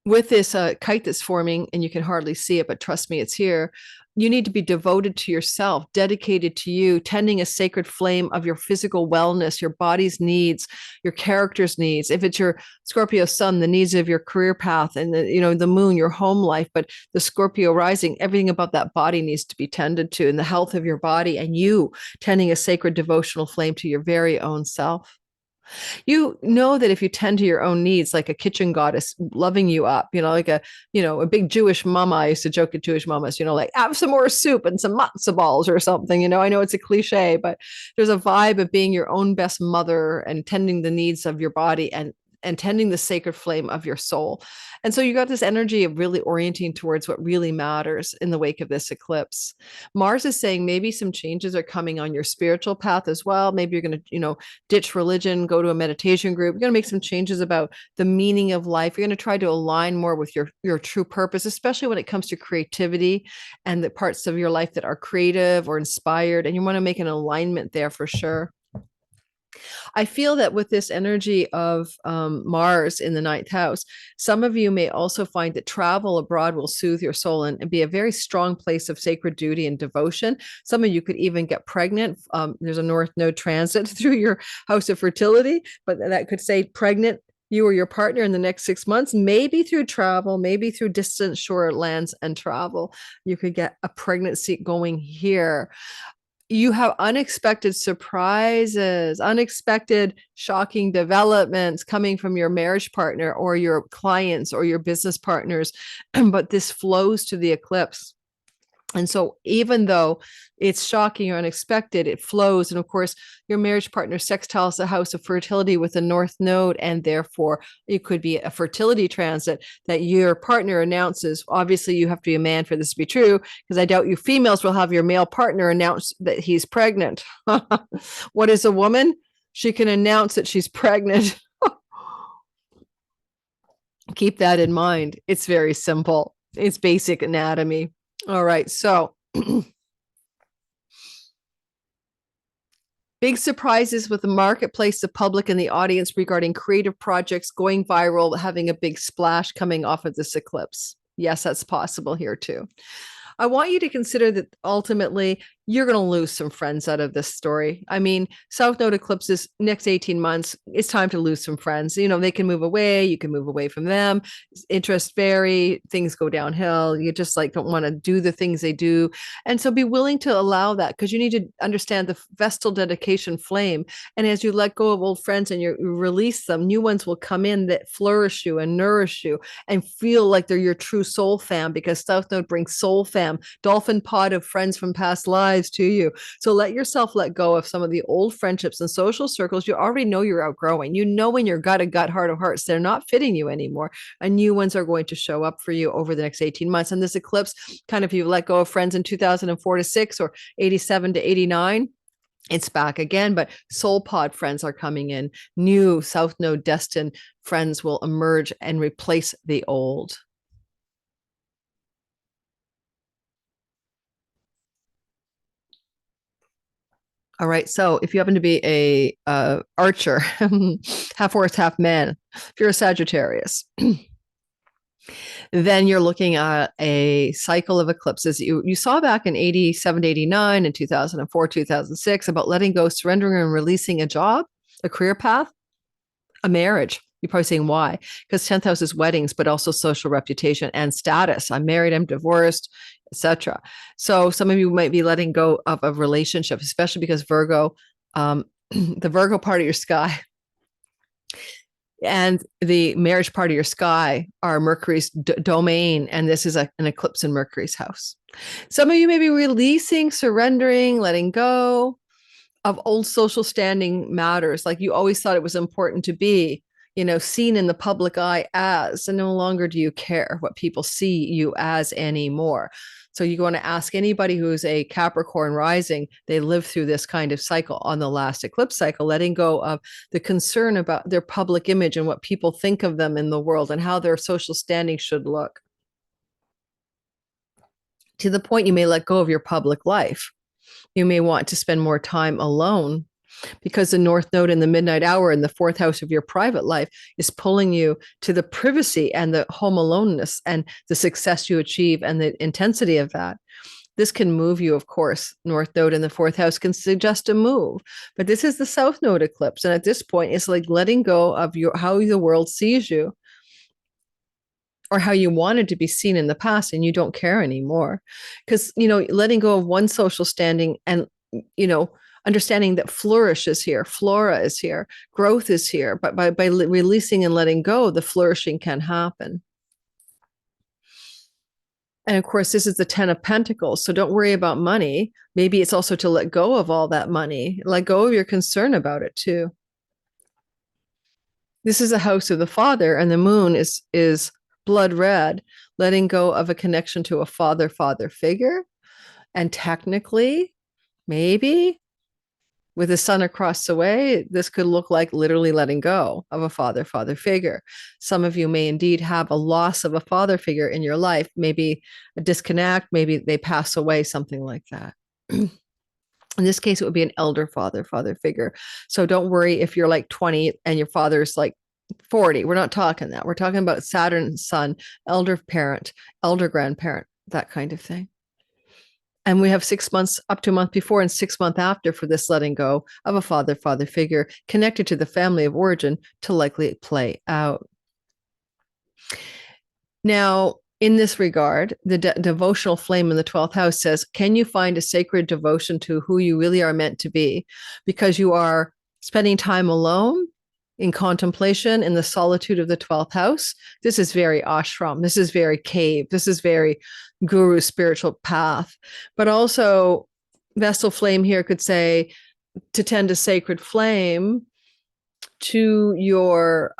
With this kite that's forming, and you can hardly see it, but trust me, it's here. You need to be devoted to yourself, dedicated to you, tending a sacred flame of your physical wellness, your body's needs, your character's needs. If it's your Scorpio sun, the needs of your career path, and the moon, your home life, but the Scorpio rising, everything about that body needs to be tended to, and the health of your body, and you tending a sacred devotional flame to your very own self. You know that if you tend to your own needs, like a kitchen goddess loving you up, like a big Jewish mama. I used to joke at Jewish mamas, like have some more soup and some matzo balls or something. I know it's a cliche, but there's a vibe of being your own best mother and tending the needs of your body and tending the sacred flame of your soul. And so you got this energy of really orienting towards what really matters in the wake of this eclipse. Mars is saying maybe some changes are coming on your spiritual path as well. Maybe you're going to, ditch religion, go to a meditation group. You're going to make some changes about the meaning of life. You're going to try to align more with your true purpose, especially when it comes to creativity and the parts of your life that are creative or inspired. And you want to make an alignment there for sure. I feel that with this energy of Mars in the 9th house, some of you may also find that travel abroad will soothe your soul and be a very strong place of sacred duty and devotion. Some of you could even get pregnant. There's a North Node transit through your house of fertility, but that could say pregnant, you or your partner, in the next 6 months, maybe through travel, maybe through distant shore lands and travel. You could get a pregnancy going here. You have unexpected surprises, unexpected shocking developments coming from your marriage partner or your clients or your business partners, but this flows to the eclipse. And so even though it's shocking or unexpected, it flows. And of course, your marriage partner sextiles the house of fertility with the North Node, and therefore it could be a fertility transit that your partner announces. Obviously, you have to be a man for this to be true, because I doubt you females will have your male partner announce that he's pregnant. What is a woman? She can announce that she's pregnant. Keep that in mind. It's very simple. It's basic anatomy. All right, so big surprises with the marketplace, the public, and the audience regarding creative projects going viral, having a big splash coming off of this eclipse. Yes, that's possible here too. I want you to consider that ultimately you're going to lose some friends out of this story. I mean, South Node eclipses next 18 months, it's time to lose some friends. They can move away. You can move away from them. Interests vary. Things go downhill. You just don't want to do the things they do. And so be willing to allow that, because you need to understand the Vestal dedication flame. And as you let go of old friends and you release them, new ones will come in that flourish you and nourish you and feel like they're your true soul fam, because South Node brings soul fam, dolphin pod of friends from past lives to you. So let yourself let go of some of the old friendships and social circles you already know you're outgrowing. In your gut of gut, heart of hearts, they're not fitting you anymore. And new ones are going to show up for you over the next 18 months. And this eclipse, kind of, you let go of friends in 2004 to 6 or 87 to 89. It's back again, but soul pod friends are coming in. New South Node destined friends will emerge and replace the old. All right. So if you happen to be a archer, half horse, half man, if you're a Sagittarius, then you're looking at a cycle of eclipses. You saw back in 87, 89, and 2004, 2006 about letting go, surrendering, and releasing a job, a career path, a marriage. You're probably saying why? Because 10th house is weddings, but also social reputation and status. I'm married, I'm divorced, etc. So some of you might be letting go of a relationship, especially because Virgo, the Virgo part of your sky And the marriage part of your sky are Mercury's domain, and this is an eclipse in Mercury's house. Some of you may be releasing, surrendering, letting go of old social standing matters, like you always thought it was important to be, seen in the public eye as, and no longer do you care what people see you as anymore. So you want to ask anybody who's a Capricorn rising, they live through this kind of cycle on the last eclipse cycle, letting go of the concern about their public image and what people think of them in the world and how their social standing should look. To the point you may let go of your public life. You may want to spend more time alone because the North Node in the midnight hour in the fourth house of your private life is pulling you to the privacy and the home aloneness and the success you achieve and the intensity of that. This can move you, of course. North Node in the fourth house can suggest a move, but this is the South Node eclipse. And at this point, it's like letting go of how the world sees you or how you wanted to be seen in the past, and you don't care anymore. Because, letting go of one social standing and, understanding that flourish is here, flora is here, growth is here. But by releasing and letting go, the flourishing can happen. And of course, this is the 10 of Pentacles. So don't worry about money. Maybe it's also to let go of all that money, let go of your concern about it too. This is the house of the father, and the moon is blood red, letting go of a connection to a father figure. And technically, maybe with the sun across the way, this could look like literally letting go of a father figure. Some of you may indeed have a loss of a father figure in your life, maybe a disconnect, maybe they pass away, something like that. In this case, it would be an elder father figure. So don't worry if you're like 20 and your father's like 40. We're not talking that. We're talking about Saturn's son, elder parent, elder grandparent, that kind of thing. And we have 6 months up to a month before and 6 months after for this letting go of a father figure connected to the family of origin to likely play out. Now, in this regard, the devotional flame in the 12th house says, can you find a sacred devotion to who you really are meant to be? Because you are spending time alone in contemplation in the solitude of the 12th house. This is very ashram. This is very cave. This is very guru spiritual path. But also Vestal flame here could say to tend a sacred flame to your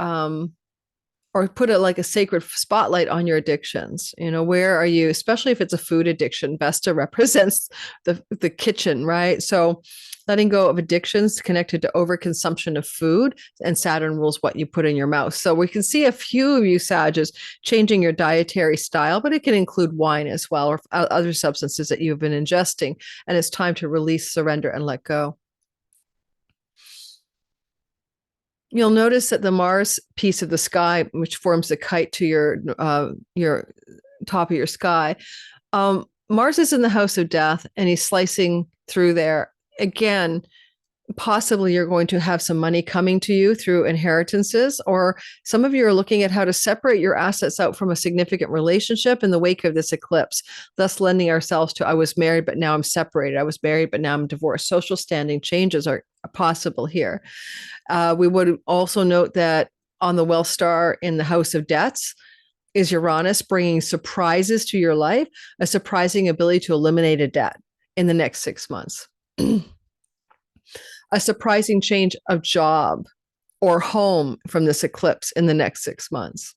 or put it like a sacred spotlight on your addictions. Where are you, especially if it's a food addiction? Vesta represents the kitchen, right? So letting go of addictions connected to overconsumption of food, and Saturn rules what you put in your mouth. So we can see a few of you Sages changing your dietary style, but it can include wine as well, or other substances that you've been ingesting. And it's time to release, surrender, and let go. You'll notice that the Mars piece of the sky, which forms the kite to your top of your sky, Mars is in the house of death, and he's slicing through there. Again, possibly you're going to have some money coming to you through inheritances, or some of you are looking at how to separate your assets out from a significant relationship in the wake of this eclipse, thus lending ourselves to, I was married, but now I'm separated. I was married, but now I'm divorced. Social standing changes are possible here. We would also note that on the Wealth Star in the house of debts is Uranus, bringing surprises to your life, a surprising ability to eliminate a debt in the next 6 months. A surprising change of job or home from this eclipse in the next 6 months.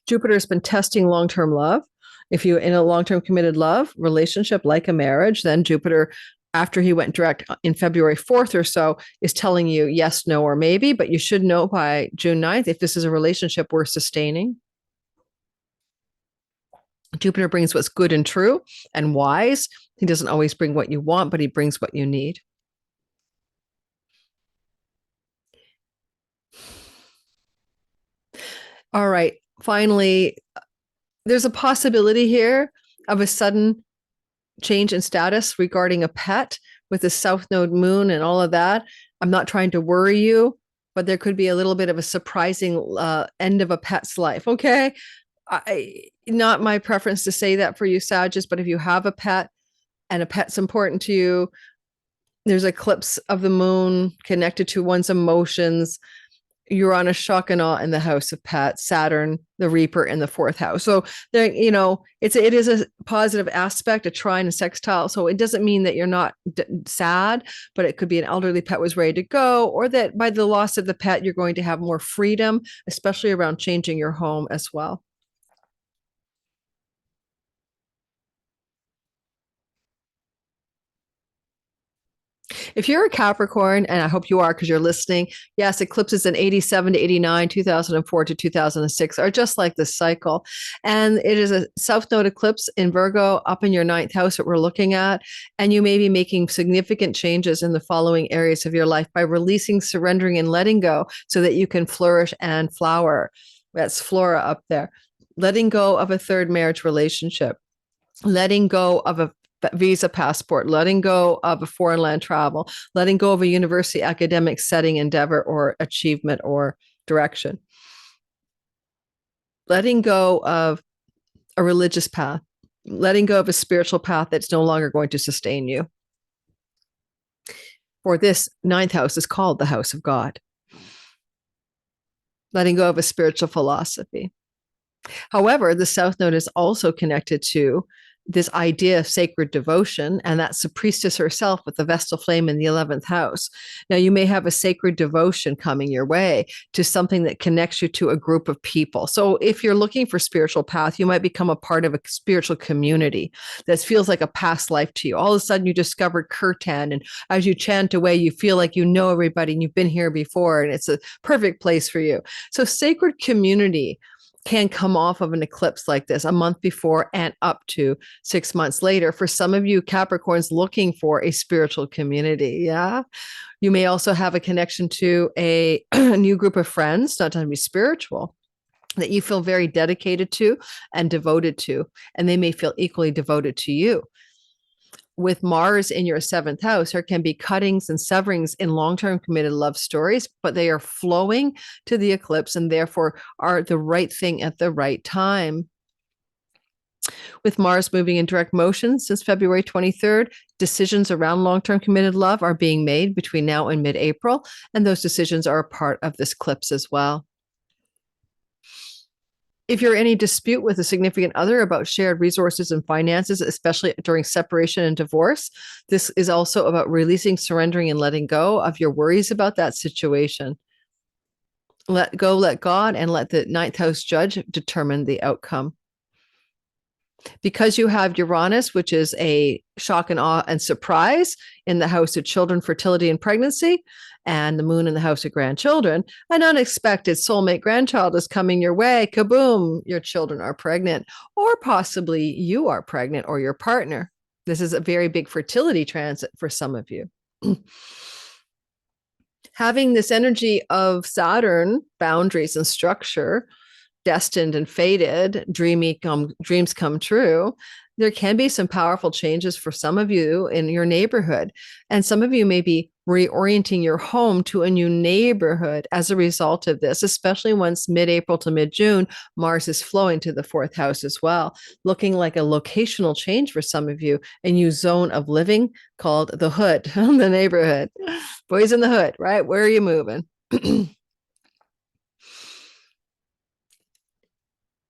Jupiter has been testing long-term love. If you're in a long-term committed love relationship, like a marriage, then Jupiter, after he went direct in February 4th or so, is telling you yes, no, or maybe, but you should know by June 9th if this is a relationship worth sustaining. Jupiter brings what's good and true and wise. He doesn't always bring what you want, but he brings what you need. All right. Finally, there's a possibility here of a sudden change in status regarding a pet with the South Node moon and all of that. I'm not trying to worry you, but there could be a little bit of a surprising end of a pet's life. Okay. Not my preference to say that for you, Sagittarius, but if you have a pet and a pet's important to you, there's an eclipse of the moon connected to one's emotions. Uranus shock and awe in the house of pet, Saturn, the Reaper in the fourth house. So there, it is a positive aspect, a trine, a sextile. So it doesn't mean that you're not sad, but it could be an elderly pet was ready to go, or that by the loss of the pet, you're going to have more freedom, especially around changing your home as well. If you're a Capricorn, and I hope you are because you're listening, yes, eclipses in 87 to 89, 2004 to 2006 are just like this cycle. And it is a South Node eclipse in Virgo up in your ninth house that we're looking at. And you may be making significant changes in the following areas of your life by releasing, surrendering, and letting go so that you can flourish and flower. That's Flora up there. Letting go of a third marriage relationship, letting go of a visa passport, letting go of a foreign land travel, letting go of a university academic setting, endeavor, or achievement or direction, letting go of a religious path, letting go of a spiritual path that's no longer going to sustain you. For this ninth house is called the house of God. Letting go of a spiritual philosophy. However, the South Node is also connected to this idea of sacred devotion, and that's the priestess herself with the Vestal flame in the 11th house. Now, you may have a sacred devotion coming your way to something that connects you to a group of people. So if you're looking for spiritual path, you might become a part of a spiritual community that feels like a past life to you. All of a sudden, you discovered kirtan, and as you chant away, you feel like you know everybody and you've been here before, and it's a perfect place for you. So sacred community can come off of an eclipse like this a month before and up to 6 months later. For some of you Capricorns looking for a spiritual community. Yeah. You may also have a connection to a new group of friends, not to be spiritual, that you feel very dedicated to and devoted to, and they may feel equally devoted to you. With Mars in your seventh house, there can be cuttings and severings in long-term committed love stories, but they are flowing to the eclipse and therefore are the right thing at the right time. With Mars moving in direct motion since February 23rd, decisions around long-term committed love are being made between now and mid-April, and those decisions are a part of this eclipse as well. If you're in any dispute with a significant other about shared resources and finances, especially during separation and divorce, this is also about releasing, surrendering, and letting go of your worries about that situation. Let go, let God, and let the ninth house judge determine the outcome. Because you have Uranus, which is a shock and awe and surprise in the house of children, fertility, and pregnancy, and the moon in the house of grandchildren, an unexpected soulmate grandchild is coming your way. Kaboom, your children are pregnant, or possibly you are pregnant or your partner. This is a very big fertility transit for some of you. Having this energy of Saturn, boundaries and structure, destined and fated, dreams come true, there can be some powerful changes for some of you in your neighborhood. And some of you may be reorienting your home to a new neighborhood as a result of this, especially once mid-April to mid-June, Mars is flowing to the fourth house as well, looking like a locational change for some of you, a new zone of living called the hood, the neighborhood. Boys in the hood, right? Where are you moving?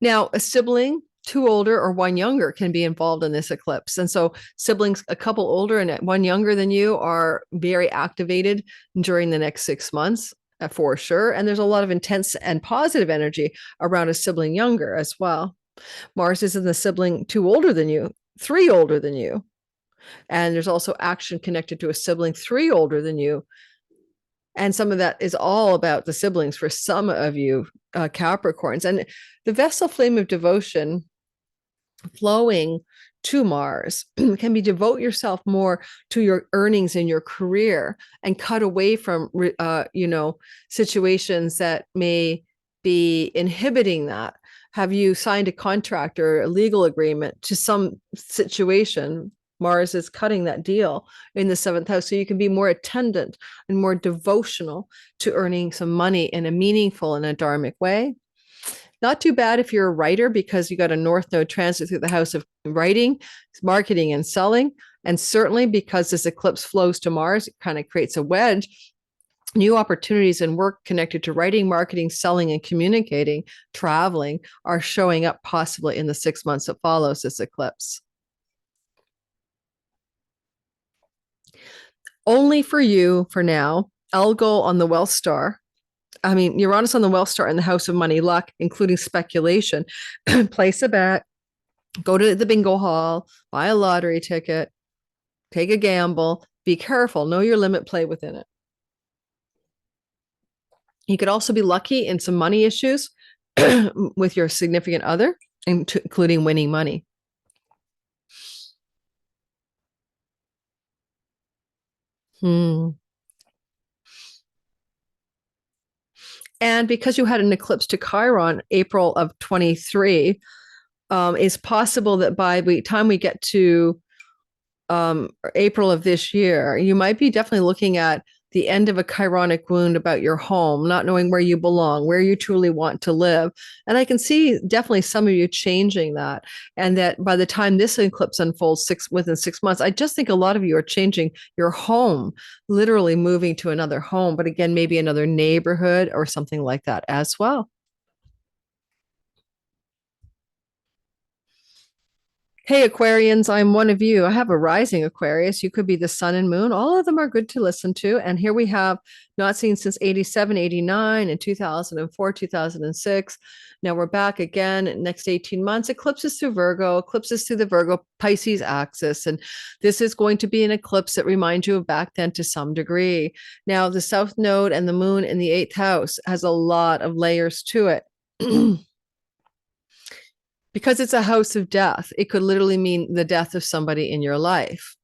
Now, a sibling, two older or one younger, can be involved in this eclipse. And so siblings, a couple older and one younger than you, are very activated during the next 6 months for sure. And there's a lot of intense and positive energy around a sibling younger as well. Mars is in the sibling two older than you, three older than you. And there's also action connected to a sibling three older than you. And some of that is all about the siblings for some of you Capricorns. And the Vestal flame of devotion flowing to Mars can be devote yourself more to your earnings in your career and cut away from, situations that may be inhibiting that. Have you signed a contract or a legal agreement to some situation? Mars is cutting that deal in the seventh house. So you can be more attendant and more devotional to earning some money in a meaningful and a dharmic way. Not too bad if you're a writer, because you got a North Node transit through the house of writing, marketing, and selling. And certainly because this eclipse flows to Mars, it kind of creates a wedge. New opportunities in work connected to writing, marketing, selling, and communicating, traveling are showing up possibly in the 6 months that follows this eclipse. Only for you for now, Algol on the Wealth Star. I mean, Uranus on the Wealth Star in the house of money, luck, including speculation. Place a bet, go to the bingo hall, buy a lottery ticket, take a gamble, be careful, know your limit, play within it. You could also be lucky in some money issues with your significant other, including winning money. And because you had an eclipse to Chiron, April of 23, it's possible that by the time we get to April of this year, you might be definitely looking at the end of a chironic wound about your home, not knowing where you belong, where you truly want to live. And I can see definitely some of you changing that. And that by the time this eclipse unfolds within 6 months, I just think a lot of you are changing your home, literally moving to another home, but again, maybe another neighborhood or something like that as well. Hey, Aquarians, I'm one of you. I have a rising Aquarius. You could be the sun and moon. All of them are good to listen to. And here we have not seen since 87, 89, and 2004, 2006. Now we're back again next 18 months. Eclipses through Virgo, eclipses through the Virgo Pisces axis. And this is going to be an eclipse that reminds you of back then to some degree. Now, the South Node and the moon in the eighth house has a lot of layers to it. Because it's a house of death, it could literally mean the death of somebody in your life.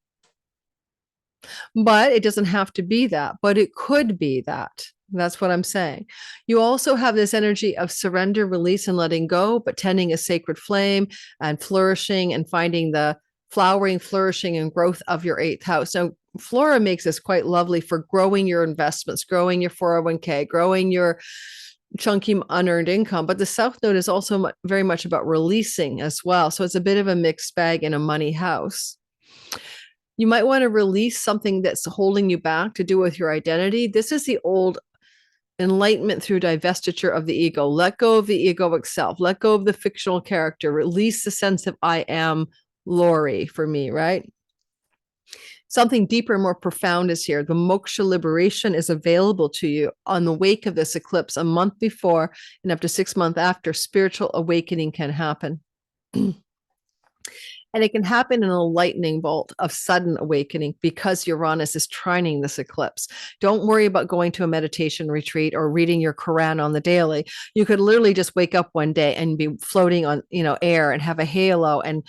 But it doesn't have to be that, but it could be that. That's what I'm saying. You also have this energy of surrender, release, and letting go, but tending a sacred flame and flourishing and finding the flowering, flourishing, and growth of your eighth house. Now, Flora makes this quite lovely for growing your investments, growing your 401k, growing your chunky unearned income, but the South Node is also very much about releasing as well. So it's a bit of a mixed bag in a money house. You might want to release something that's holding you back to do with your identity. This is the old enlightenment through divestiture of the ego. Let go of the egoic self. Let go of the fictional character. Release the sense of I am Lori for me, right? Something deeper and more profound is here. The moksha liberation is available to you on the wake of this eclipse. A month before and up to 6 months after, spiritual awakening can happen. And it can happen in a lightning bolt of sudden awakening because Uranus is trining this eclipse. Don't worry about going to a meditation retreat or reading your Quran on the daily. You could literally just wake up one day and be floating on, air and have a halo and,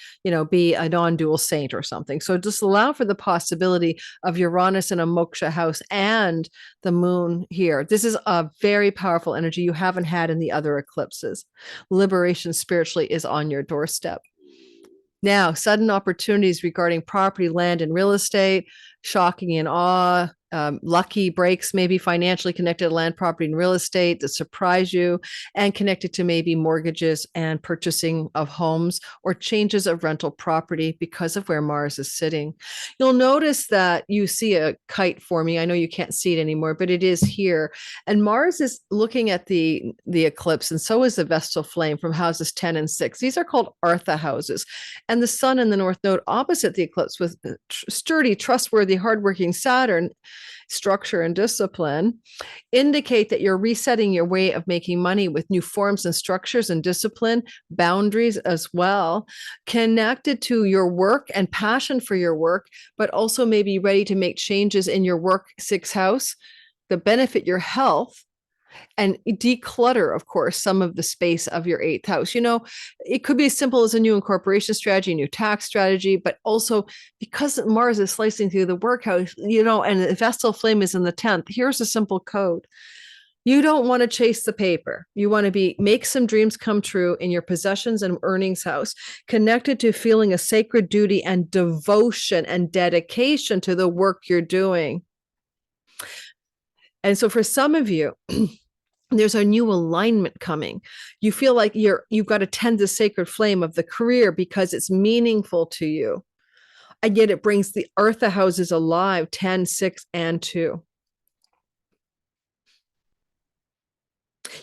be a non-dual saint or something. So just allow for the possibility of Uranus in a moksha house and the moon here. This is a very powerful energy you haven't had in the other eclipses. Liberation spiritually is on your doorstep. Now, sudden opportunities regarding property, land, and real estate, shocking and awe, lucky breaks, maybe financially connected to land, property, and real estate that surprise you, and connected to maybe mortgages and purchasing of homes or changes of rental property because of where Mars is sitting. You'll notice that you see a kite forming. I know you can't see it anymore, but it is here. And Mars is looking at the eclipse, and so is the Vestal Flame from houses 10 and 6. These are called Artha houses. And the Sun in the North Node opposite the eclipse with sturdy, trustworthy, hardworking Saturn, structure and discipline, indicate that you're resetting your way of making money with new forms and structures and discipline, boundaries as well, connected to your work and passion for your work, but also maybe ready to make changes in your work 6th house that benefit your health and declutter, of course, some of the space of your 8th house. It could be as simple as a new incorporation strategy, new tax strategy, but also because Mars is slicing through the workhouse, and the Vestal Flame is in the 10th. Here's a simple code. You don't want to chase the paper. You want to make some dreams come true in your possessions and earnings house, connected to feeling a sacred duty and devotion and dedication to the work you're doing. And so for some of you, there's a new alignment coming. You feel like you've got to tend the sacred flame of the career because it's meaningful to you. And yet it brings the Eartha houses alive, 10, 6, and 2.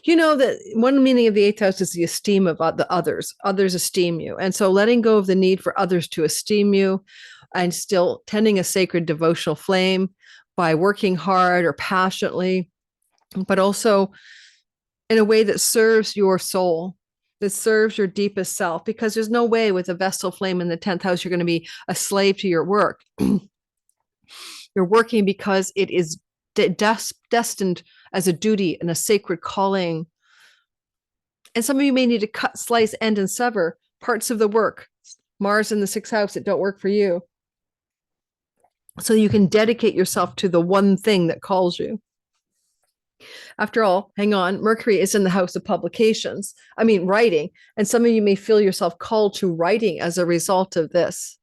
You know that one meaning of the eighth house is the esteem of the others. Others esteem you. And so letting go of the need for others to esteem you and still tending a sacred devotional flame by working hard or passionately, but also in a way that serves your soul, that serves your deepest self, because there's no way with a Vestal flame in the 10th house, you're going to be a slave to your work. You're working because it is destined as a duty and a sacred calling. And some of you may need to cut, slice, end, and sever parts of the work, Mars in the 6th house, that don't work for you, so you can dedicate yourself to the one thing that calls you. After all, hang on, Mercury is in the house of publications. I mean, writing. And some of you may feel yourself called to writing as a result of this.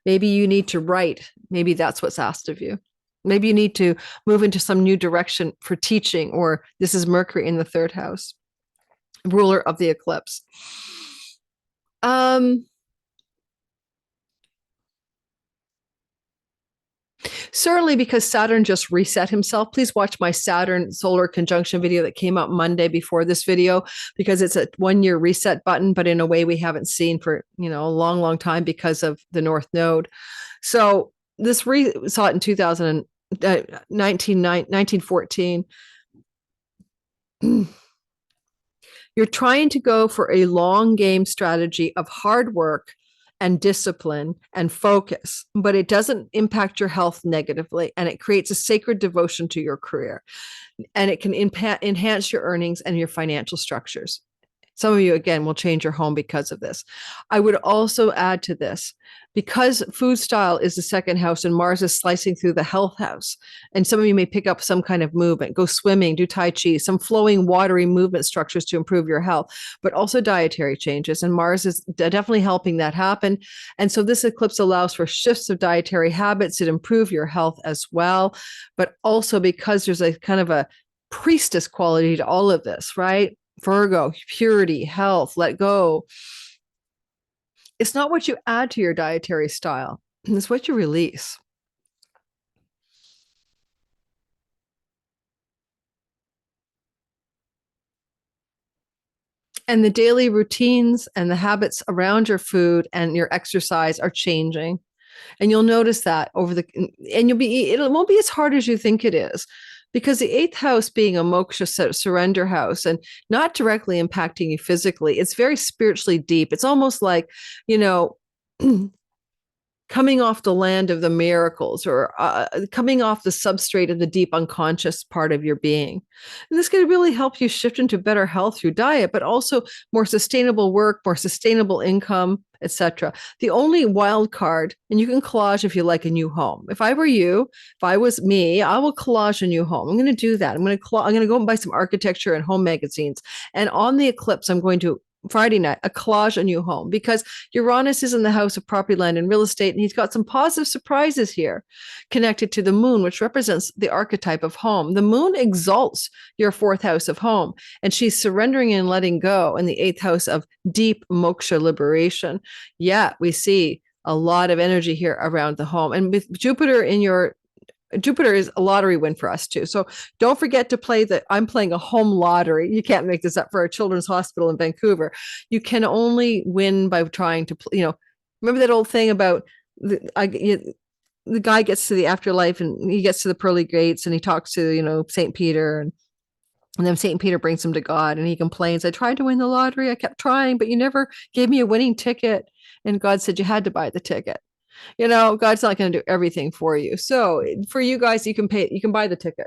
Maybe you need to write. Maybe that's what's asked of you. Maybe you need to move into some new direction for teaching, or this is Mercury in the 3rd house, ruler of the eclipse. Certainly, because Saturn just reset himself. Please watch my Saturn solar conjunction video that came out Monday before this video, because it's a 1-year reset button, but in a way we haven't seen for, a long, long time because of the North Node. So this saw it in 1914. You're trying to go for a long game strategy of hard work and discipline and focus, but it doesn't impact your health negatively, and it creates a sacred devotion to your career, and it can enhance your earnings and your financial structures. Some of you, again, will change your home because of this. I would also add to this, because food style is the 2nd house and Mars is slicing through the health house. And some of you may pick up some kind of movement, go swimming, do Tai Chi, some flowing, watery movement structures to improve your health, but also dietary changes. And Mars is definitely helping that happen. And so this eclipse allows for shifts of dietary habits that improve your health as well. But also because there's a kind of a priestess quality to all of this, right? Virgo, purity, health, let go. It's not what you add to your dietary style, it's what you release. And the daily routines and the habits around your food and your exercise are changing. And you'll notice that and it won't be as hard as you think it is, because the 8th house being a moksha surrender house and not directly impacting you physically, it's very spiritually deep. It's almost like, coming off the land of the miracles, or coming off the substrate of the deep unconscious part of your being. And this can really help you shift into better health through diet, but also more sustainable work, more sustainable income, etc. The only wild card, and you can collage if you like, a new home. If I were you, if I was me, I will collage a new home. I'm going to do that. I'm going to go and buy some architecture and home magazines. And on the eclipse, I'm going to Friday night, a collage a new home, because Uranus is in the house of property, land, and real estate. And he's got some positive surprises here connected to the moon, which represents the archetype of home. The moon exalts your 4th house of home, and she's surrendering and letting go in the 8th house of deep moksha liberation. Yeah, we see a lot of energy here around the home. And with Jupiter is a lottery win for us too. So don't forget to play I'm playing a home lottery. You can't make this up, for a children's hospital in Vancouver. You can only win by trying to, remember that old thing about the guy gets to the afterlife and he gets to the pearly gates and he talks to, St. Peter, and then St. Peter brings him to God, and he complains, I tried to win the lottery. I kept trying, but you never gave me a winning ticket. And God said, you had to buy the ticket. God's not going to do everything for you. So for you guys, you can buy the ticket.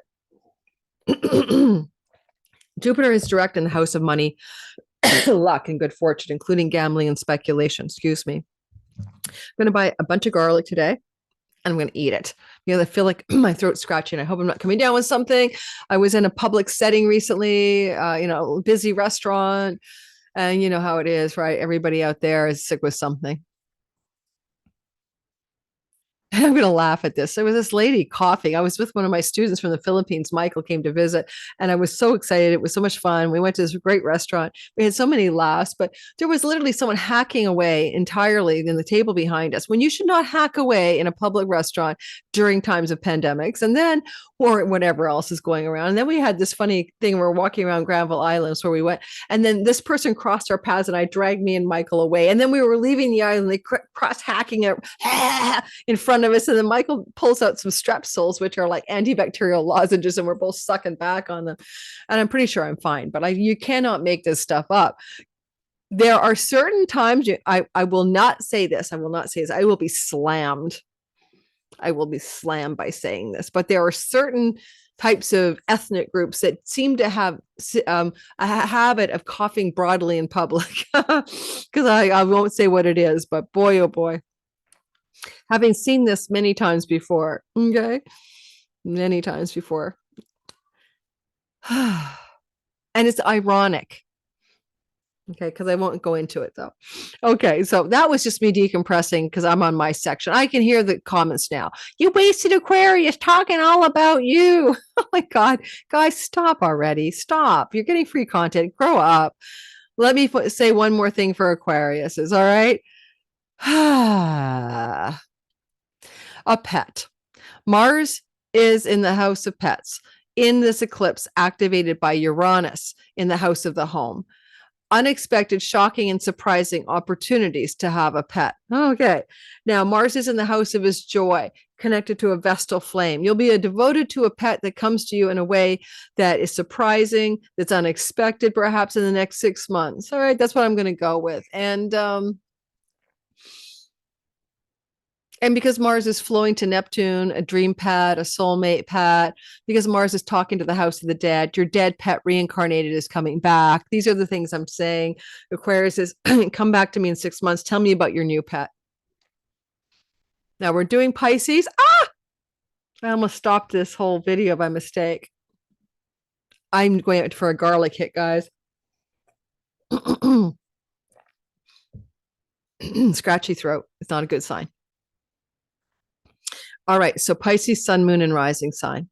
Jupiter is direct in the house of money, luck, and good fortune, including gambling and speculation. Excuse me. I'm going to buy a bunch of garlic today, and I'm going to eat it. I feel like my throat's scratching. I hope I'm not coming down with something. I was in a public setting recently, busy restaurant, and you know how it is, right? Everybody out there is sick with something. I'm going to laugh at this. There was this lady coughing. I was with one of my students from the Philippines. Michael came to visit, and I was so excited. It was so much fun. We went to this great restaurant. We had so many laughs, but there was literally someone hacking away entirely in the table behind us when you should not hack away in a public restaurant during times of pandemics. And then, or whatever else is going around. And then we had this funny thing. We're walking around Granville Islands where we went, and then this person crossed our paths, and I dragged me and Michael away. And then we were leaving the island. They cross hacking it in front of us. And then Michael pulls out some Strepsils, which are like antibacterial lozenges, and we're both sucking back on them. And I'm pretty sure I'm fine, but you cannot make this stuff up. There are certain times I will not say this. I will not say this. I will be slammed. I will be slammed by saying this, but there are certain types of ethnic groups that seem to have a habit of coughing broadly in public, because I won't say what it is, but boy, oh boy, having seen this many times before, okay, many times before. And it's ironic. Okay, because I won't go into it though. Okay, so that was just me decompressing because I'm on my section. I can hear the comments now. You wasted Aquarius talking all about you. Oh my God, guys, stop already. Stop. You're getting free content. Grow up. Let me say one more thing for Aquarius. Is all right. A pet. Mars is in the house of pets in this eclipse, activated by Uranus in the house of the home. Unexpected, shocking, and surprising opportunities to have a pet. Okay. Now, Mars is in the house of his joy, connected to a Vestal flame. You'll be devoted to a pet that comes to you in a way that is surprising, that's unexpected, perhaps in the next 6 months. All right. That's what I'm going to go with. And because Mars is flowing to Neptune, a dream pet, a soulmate pet, because Mars is talking to the house of the dead, your dead pet reincarnated is coming back. These are the things I'm saying. Aquarius is, come back to me in 6 months. Tell me about your new pet. Now we're doing Pisces. I almost stopped this whole video by mistake. I'm going out for a garlic hit, guys. Scratchy throat. It's not a good sign. All right, so Pisces, sun, moon, and rising sign.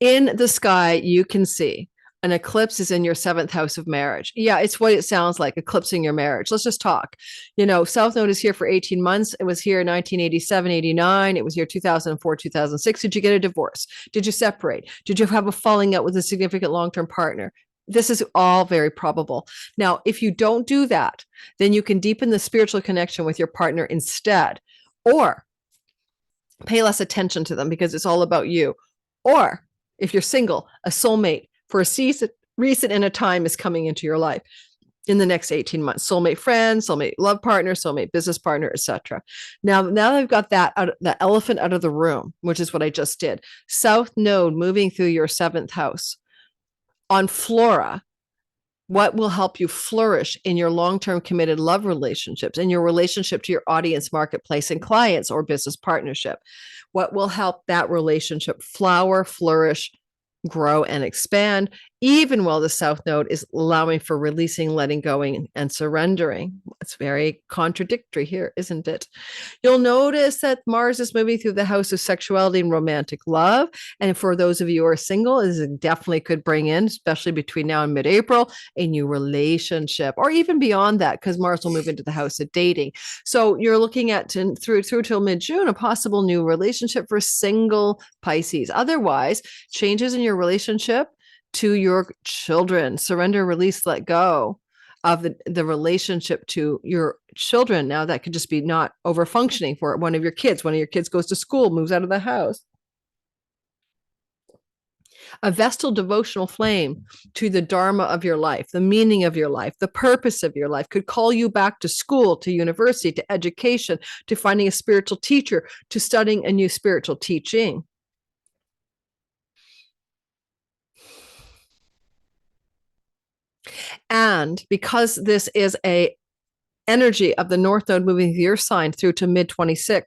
In the sky, you can see an eclipse is in your 7th house of marriage. Yeah, it's what it sounds like, eclipsing your marriage. Let's just talk. South Node is here for 18 months. It was here in 1987, 89. It was here 2004, 2006. Did you get a divorce? Did you separate? Did you have a falling out with a significant long-term partner? This is all very probable. Now, if you don't do that, then you can deepen the spiritual connection with your partner instead, or pay less attention to them because it's all about you. Or if you're single, a soulmate for a season, reason, and a time is coming into your life in the next 18 months. Soulmate friend, soulmate love partner, soulmate business partner, etc. Now I've got the elephant out of the room, which is what I just did. South Node moving through your 7th house. On Flora, what will help you flourish in your long-term committed love relationships, in your relationship to your audience, marketplace, and clients, or business partnership? What will help that relationship flower, flourish, grow, and expand, even while the South Node is allowing for releasing, letting go, and surrendering? It's very contradictory here, isn't it? You'll notice that Mars is moving through the house of sexuality and romantic love. And for those of you who are single, it definitely could bring in, especially between now and mid-April, a new relationship, or even beyond that, because Mars will move into the house of dating. So you're looking at through till mid-June, a possible new relationship for single Pisces. Otherwise, changes in your relationship to your children, surrender, release, let go of the relationship to your children. Now that could just be not over functioning for one of your kids. One of your kids goes to school, moves out of the house. A Vestal devotional flame to the dharma of your life, the meaning of your life, the purpose of your life could call you back to school, to university, to education, to finding a spiritual teacher, to studying a new spiritual teaching. And because this is a energy of the North Node moving your sign through to mid-26,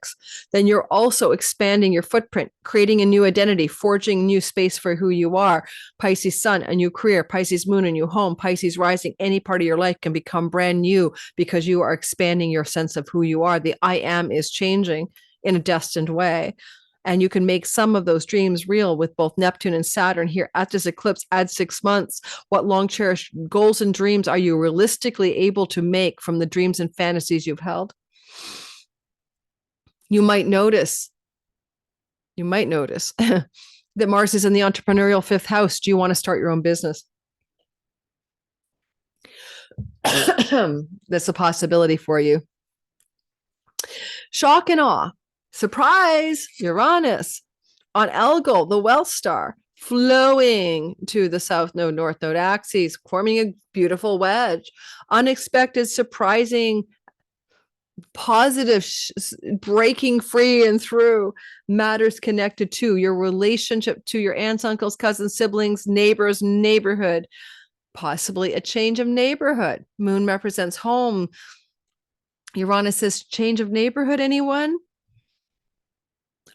then you're also expanding your footprint, creating a new identity, forging new space for who you are. Pisces sun, a new career. Pisces moon, a new home. Pisces rising, any part of your life can become brand new because you are expanding your sense of who you are. The I am is changing. in a destined way. And you can make some of those dreams real with both Neptune and Saturn here at this eclipse. Add 6 months. What long cherished goals and dreams are you realistically able to make from the dreams and fantasies you've held? You might notice that Mars is in the entrepreneurial 5th house. Do you want to start your own business? That's a possibility for you. Shock and awe. Surprise, Uranus on Algol, the wealth star, flowing to the south node, north node axes, forming a beautiful wedge. Unexpected, surprising, positive, breaking free and through matters connected to your relationship to your aunts, uncles, cousins, siblings, neighbors, neighborhood, possibly a change of neighborhood. Moon represents home. Uranus says change of neighborhood, anyone?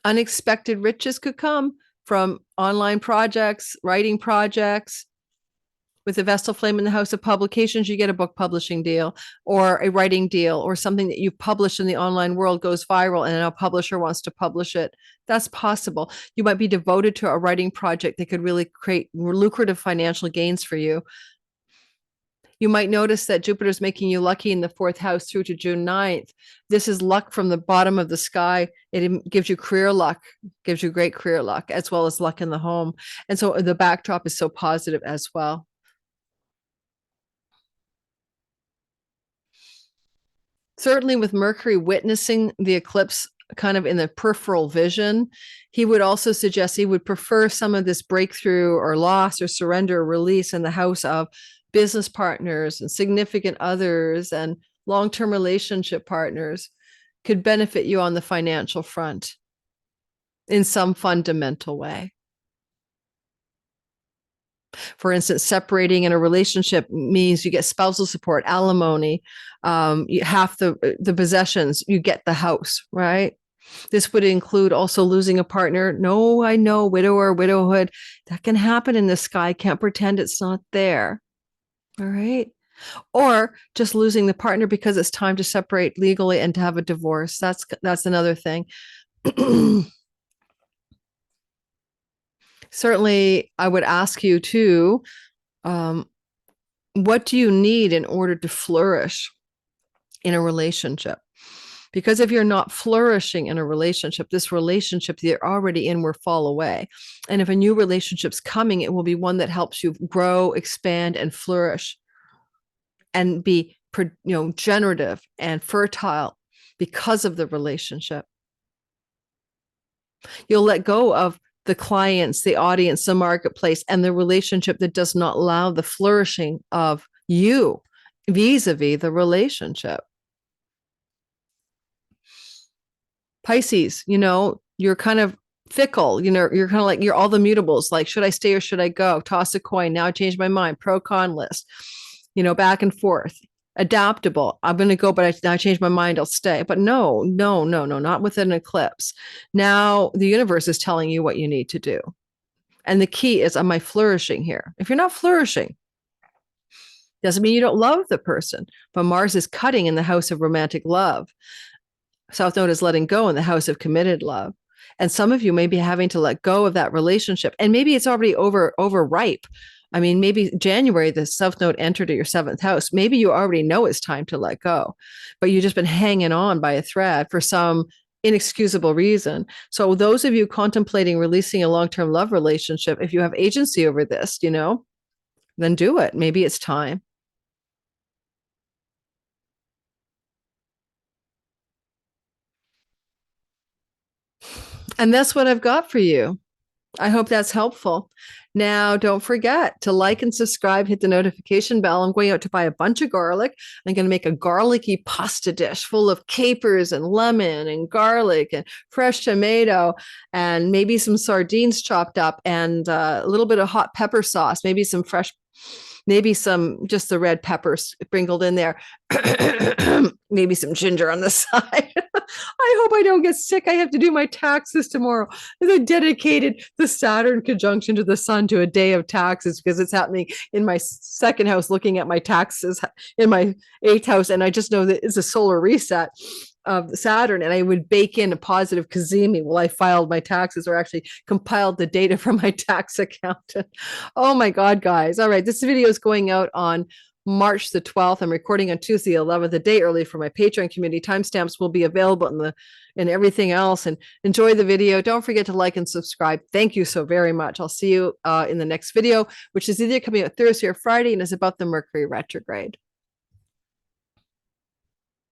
Unexpected riches could come from online projects, writing projects. With the Vestal Flame in the house of publications, you get a book publishing deal or a writing deal, or something that you've published in the online world goes viral and a publisher wants to publish it. That's possible. You might be devoted to a writing project that could really create lucrative financial gains for you. You might notice that Jupiter's making you lucky in the 4th house through to June 9th. This is luck from the bottom of the sky. It gives you career luck, gives you great career luck, as well as luck in the home. And so the backdrop is so positive as well. Certainly with Mercury witnessing the eclipse kind of in the peripheral vision, he would also suggest he would prefer some of this breakthrough or loss or surrender or release in the house of business partners and significant others and long-term relationship partners could benefit you on the financial front in some fundamental way. For instance, separating in a relationship means you get spousal support, alimony, you half the possessions, you get the house, right? This would include also losing a partner. No, I know, widower, widowhood, that can happen in the sky. Can't pretend it's not there. All right. Or just losing the partner because it's time to separate legally and to have a divorce. That's another thing. Certainly, I would ask you too, what do you need in order to flourish in a relationship? Because if you're not flourishing in a relationship, this relationship that you're already in will fall away. And if a new relationship's coming, it will be one that helps you grow, expand, and flourish and be, generative and fertile because of the relationship. You'll let go of the clients, the audience, the marketplace, and the relationship that does not allow the flourishing of you vis-a-vis the relationship. Pisces, you're kind of fickle, you're kind of like, you're all the mutables, like, should I stay or should I go? Toss a coin. Now I changed my mind. Pro con list, back and forth. Adaptable. I'm going to go, but I changed my mind. I'll stay. But no, not with an eclipse. Now the universe is telling you what you need to do. And the key is, am I flourishing here? If you're not flourishing, doesn't mean you don't love the person, but Mars is cutting in the house of romantic love. South Node is letting go in the house of committed love. And some of you may be having to let go of that relationship. And maybe it's already overripe. I mean, maybe January, the South Node entered your 7th house. Maybe you already know it's time to let go, but you've just been hanging on by a thread for some inexcusable reason. So those of you contemplating releasing a long-term love relationship, if you have agency over this, then do it. Maybe it's time. And that's what I've got for you. I hope that's helpful. Now, don't forget to like and subscribe, hit the notification bell. I'm going out to buy a bunch of garlic. I'm going to make a garlicky pasta dish full of capers and lemon and garlic and fresh tomato and maybe some sardines chopped up and a little bit of hot pepper sauce, maybe some just the red peppers sprinkled in there, maybe some ginger on the side. I hope I don't get sick. I have to do my taxes tomorrow. I dedicated the Saturn conjunction to the sun to a day of taxes because it's happening in my 2nd house, looking at my taxes in my 8th house. And I just know that it's a solar reset. of Saturn, and I would bake in a positive cazimi while I filed my taxes or actually compiled the data from my tax accountant. Oh my God, guys. All right. This video is going out on March the 12th. I'm recording on Tuesday, 11th, a day early for my Patreon community. Timestamps will be available in everything else. And enjoy the video. Don't forget to like and subscribe. Thank you so very much. I'll see you in the next video, which is either coming out Thursday or Friday and is about the Mercury retrograde.